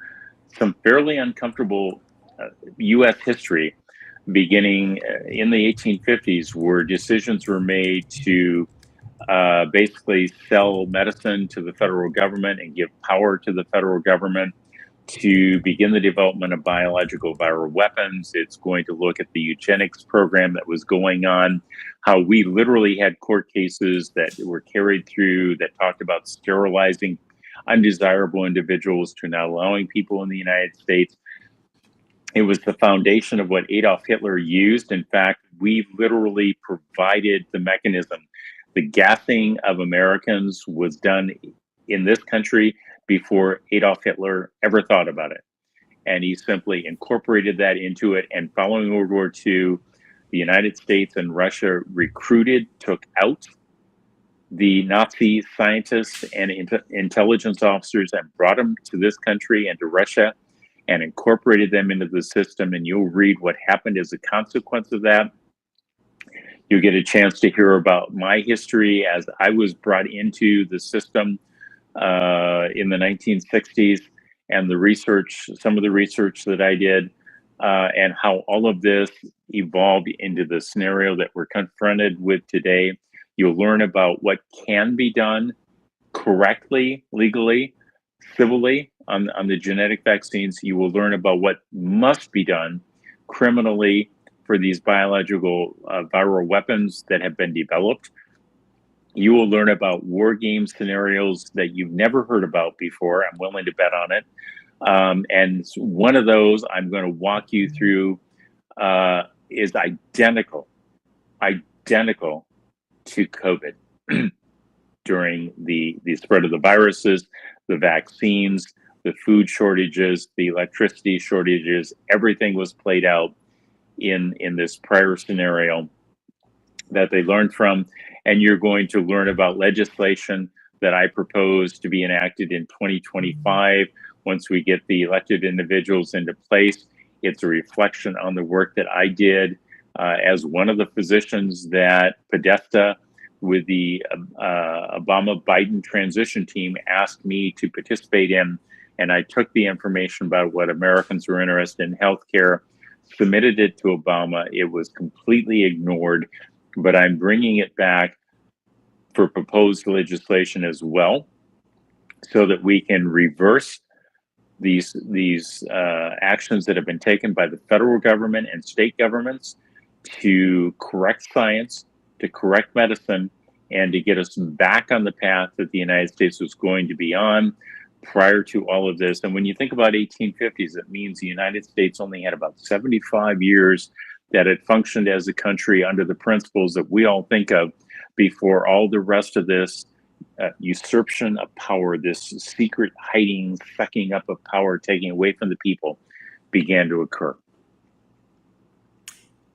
some fairly uncomfortable U.S. history beginning in the 1850s, where decisions were made to basically sell medicine to the federal government and give power to the federal government to begin the development of biological viral weapons. It's going to look at the eugenics program that was going on, how we literally had court cases that were carried through that talked about sterilizing undesirable individuals to not allowing people in the United States. It was the foundation of what Adolf Hitler used. In fact, we literally provided the mechanism. The gassing of Americans was done in this country before Adolf Hitler ever thought about it. And he simply incorporated that into it. And following World War II, the United States and Russia recruited, took out the Nazi scientists and intelligence officers and brought them to this country and to Russia and incorporated them into the system. And you'll read what happened as a consequence of that. You'll get a chance to hear about my history as I was brought into the system in the 1960s, and the research, some of the research that I did, and how all of this evolved into the scenario that we're confronted with today. You'll learn about what can be done correctly, legally, civilly on the genetic vaccines. You will learn about what must be done criminally for these biological viral weapons that have been developed. You will learn about war game scenarios that you've never heard about before. I'm willing to bet on it. And one of those I'm going to walk you through is identical to COVID during the spread of the viruses, the vaccines, the food shortages, the electricity shortages. Everything was played out in this prior scenario that they learned from. And you're going to learn about legislation that I propose to be enacted in 2025. Once we get the elected individuals into place, it's a reflection on the work that I did as one of the physicians that Podesta with the Obama-Biden transition team asked me to participate in. And I took the information about what Americans were interested in healthcare, submitted it to Obama. It was completely ignored, but I'm bringing it back for proposed legislation as well, so that we can reverse these actions that have been taken by the federal government and state governments to correct science, to correct medicine, and to get us back on the path that the United States was going to be on prior to all of this. And when you think about 1850s, it means the United States only had about 75 years that it functioned as a country under the principles that we all think of before all the rest of this usurpation of power, this secret hiding, sucking up of power, taking away from the people, began to occur.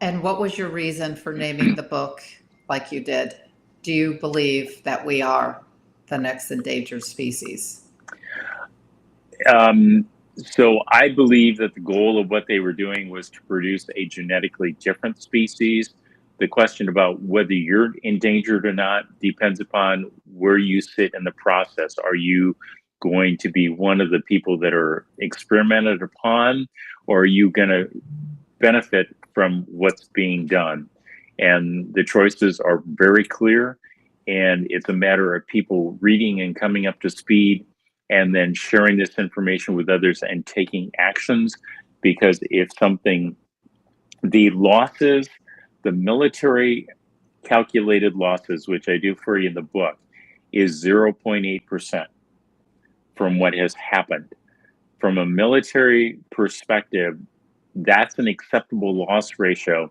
And what was your reason for naming the book like you did? Do you believe that we are the next endangered species? So I believe that the goal of what they were doing was to produce a genetically different species. The question about whether you're endangered or not depends upon where you sit in the process. Are you going to be one of the people that are experimented upon, or are you going to benefit from what's being done? And the choices are very clear, and it's a matter of people reading and coming up to speed and then sharing this information with others and taking actions. Because if something, the losses, the military calculated losses, which I do for you in the book, is 0.8% from what has happened. From a military perspective, that's an acceptable loss ratio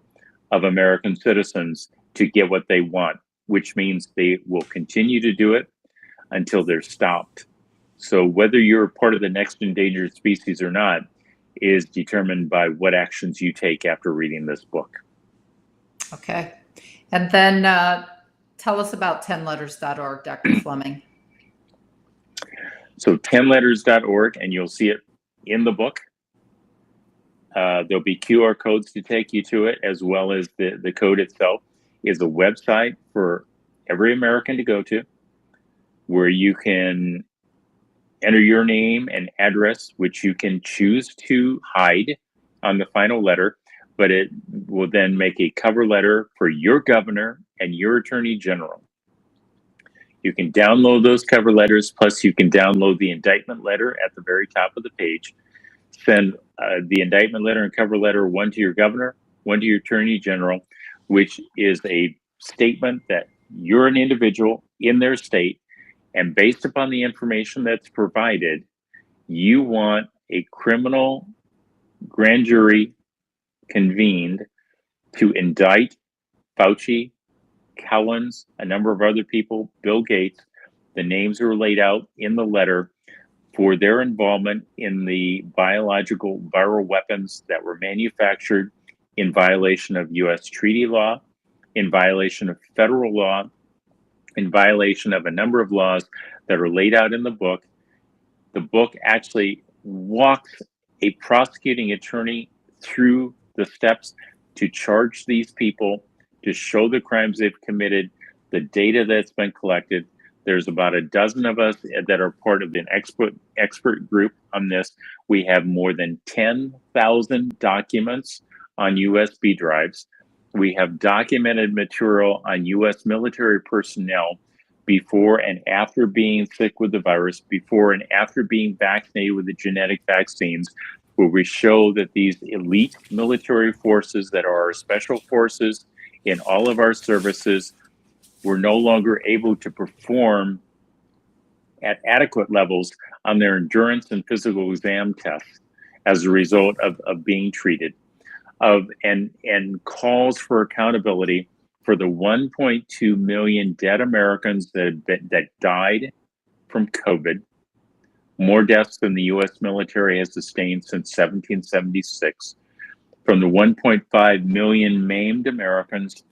of American citizens to get what they want, which means they will continue to do it until they're stopped. So whether you're part of the next endangered species or not is determined by what actions you take after reading this book. Okay. And then tell us about 10letters.org, Dr. Fleming. So 10letters.org, and you'll see it in the book. There'll be QR codes to take you to it, as well as the code itself is a website for every American to go to, where you can enter your name and address, which you can choose to hide on the final letter, but it will then make a cover letter for your governor and your attorney general. You can download those cover letters, plus you can download the indictment letter at the very top of the page. Send the indictment letter and cover letter, one to your governor, one to your attorney general, which is a statement that you're an individual in their state, and based upon the information that's provided, you want a criminal grand jury convened to indict Fauci, Collins, a number of other people, Bill Gates. The names are laid out in the letter for their involvement in the biological viral weapons that were manufactured in violation of U.S. treaty law, in violation of federal law, in violation of a number of laws that are laid out in the book. The book actually walks a prosecuting attorney through the steps to charge these people, to show the crimes they've committed, the data that's been collected. There's about a dozen of us that are part of an expert group on this. We have more than 10,000 documents on USB drives. We have documented material on U.S. military personnel before and after being sick with the virus, before and after being vaccinated with the genetic vaccines, where we show that these elite military forces that are our special forces in all of our services were no longer able to perform at adequate levels on their endurance and physical exam tests as a result of being treated, and calls for accountability for the 1.2 million dead Americans that died from COVID, more deaths than the U.S. military has sustained since 1776, from the 1.5 million maimed Americans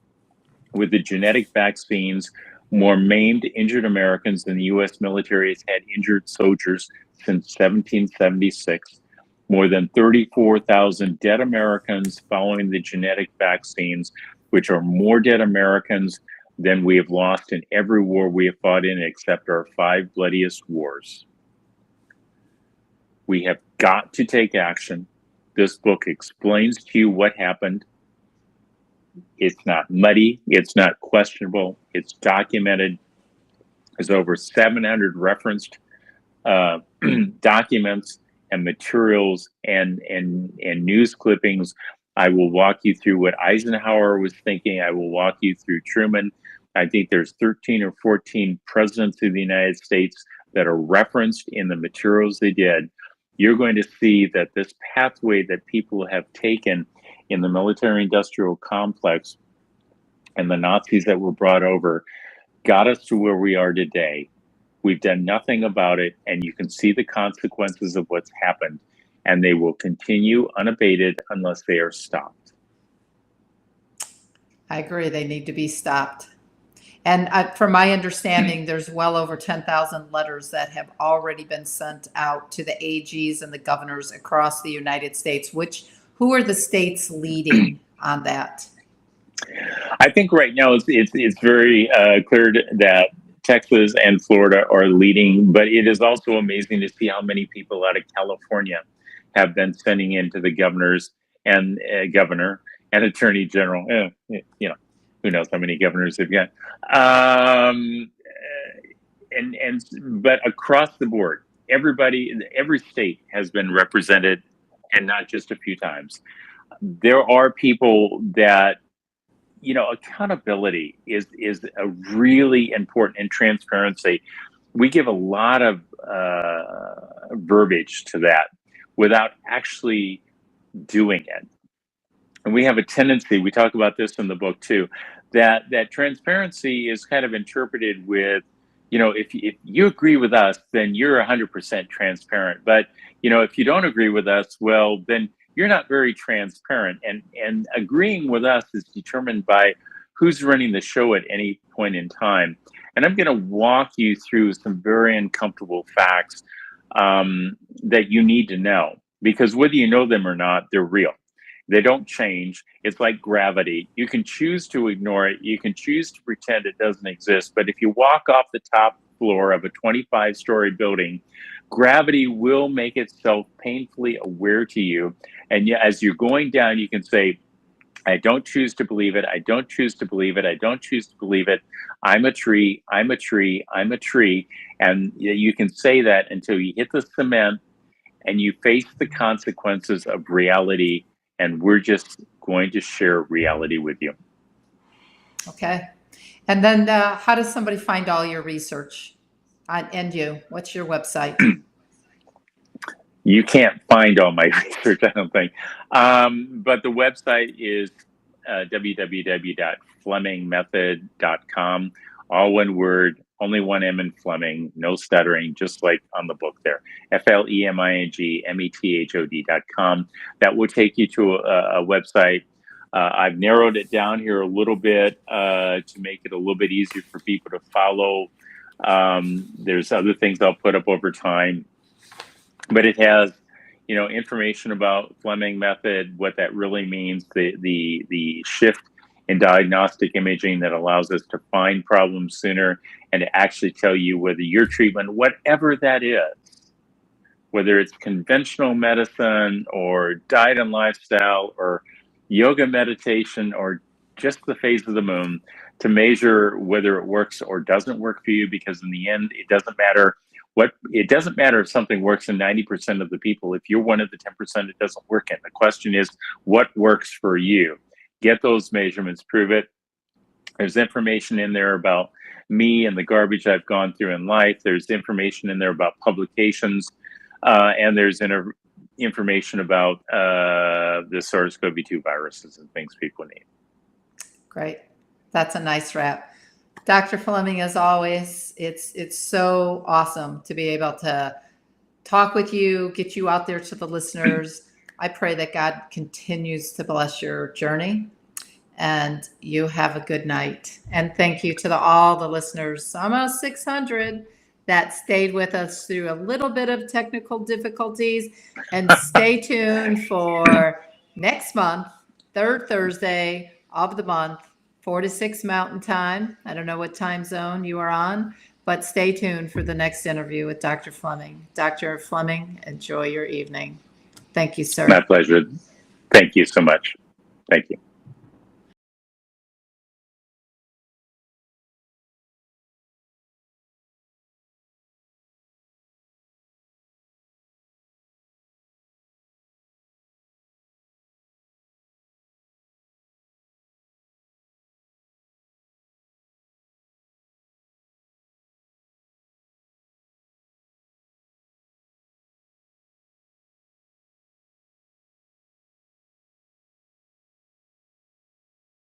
with the genetic vaccines, more maimed, injured Americans than the U.S. military has had injured soldiers since 1776, more than 34,000 dead Americans following the genetic vaccines, which are more dead Americans than we have lost in every war we have fought in except our 5 bloodiest wars. We have got to take action. This book explains to you what happened. It's not muddy. It's not questionable. It's documented. There's over 700 referenced documents and materials and news clippings. I will walk you through what Eisenhower was thinking. I will walk you through Truman. I think there's 13 or 14 presidents of the United States that are referenced in the materials they did. You're going to see that this pathway that people have taken in the military-industrial complex and the Nazis that were brought over got us to where we are today. We've done nothing about it, and you can see the consequences of what's happened, and they will continue unabated unless they are stopped. I agree. They need to be stopped. And from my understanding, there's well over 10,000 letters that have already been sent out to the AGs and the governors across the United States. Who are the states leading on that? I think right now it's very clear that Texas and Florida are leading, but it is also amazing to see how many people out of California have been sending in to the governors and governor and attorney general. Who knows how many governors they've got. But across the board, every state has been represented, and not just a few times. There are people that, accountability is a really important, and transparency. We give a lot of verbiage to that without actually doing it. And we have a tendency, we talk about this in the book too, that transparency is kind of interpreted with, if you agree with us, then you're 100% transparent. But, if you don't agree with us, well, then you're not very transparent. And agreeing with us is determined by who's running the show at any point in time. And I'm going to walk you through some very uncomfortable facts that you need to know, because whether you know them or not, they're real. They don't change. It's like gravity. You can choose to ignore it. You can choose to pretend it doesn't exist. But if you walk off the top floor of a 25-story building, gravity will make itself painfully aware to you. And as you're going down, you can say, I don't choose to believe it. I don't choose to believe it. I don't choose to believe it. I'm a tree. I'm a tree. I'm a tree. And you can say that until you hit the cement and you face the consequences of reality. And we're just going to share reality with you. Okay. And then how does somebody find all your research and you? What's your website? You can't find all my research, I don't think. But the website is www.flemmingmethod.com. All one word, only one M in Fleming, no stuttering, just like on the book there. FLEMINGMETHOD.com. That will take you to a website. I've narrowed it down here a little bit to make it a little bit easier for people to follow. There's other things I'll put up over time, but it has, information about Fleming method, what that really means, the shift in diagnostic imaging that allows us to find problems sooner and to actually tell you whether your treatment, whatever that is, whether it's conventional medicine or diet and lifestyle or yoga meditation or just the phase of the moon, to measure whether it works or doesn't work for you, because in the end, it doesn't matter if something works in 90% of the people. If you're one of the 10% it doesn't work in, the question is, what works for you? Get those measurements, prove it. There's information in there about me and the garbage I've gone through in life. There's information in there about publications, and there's information about the SARS-CoV-2 viruses and things people need. Great. That's a nice wrap. Dr. Fleming, as always, it's so awesome to be able to talk with you, get you out there to the listeners. I pray that God continues to bless your journey, and you have a good night. And thank you to all the listeners, almost 600, that stayed with us through a little bit of technical difficulties. And stay tuned for next month, third Thursday of the month, 4 to 6 Mountain Time. I don't know what time zone you are on, but stay tuned for the next interview with Dr. Fleming. Dr. Fleming, enjoy your evening. Thank you, sir. My pleasure. Thank you so much. Thank you.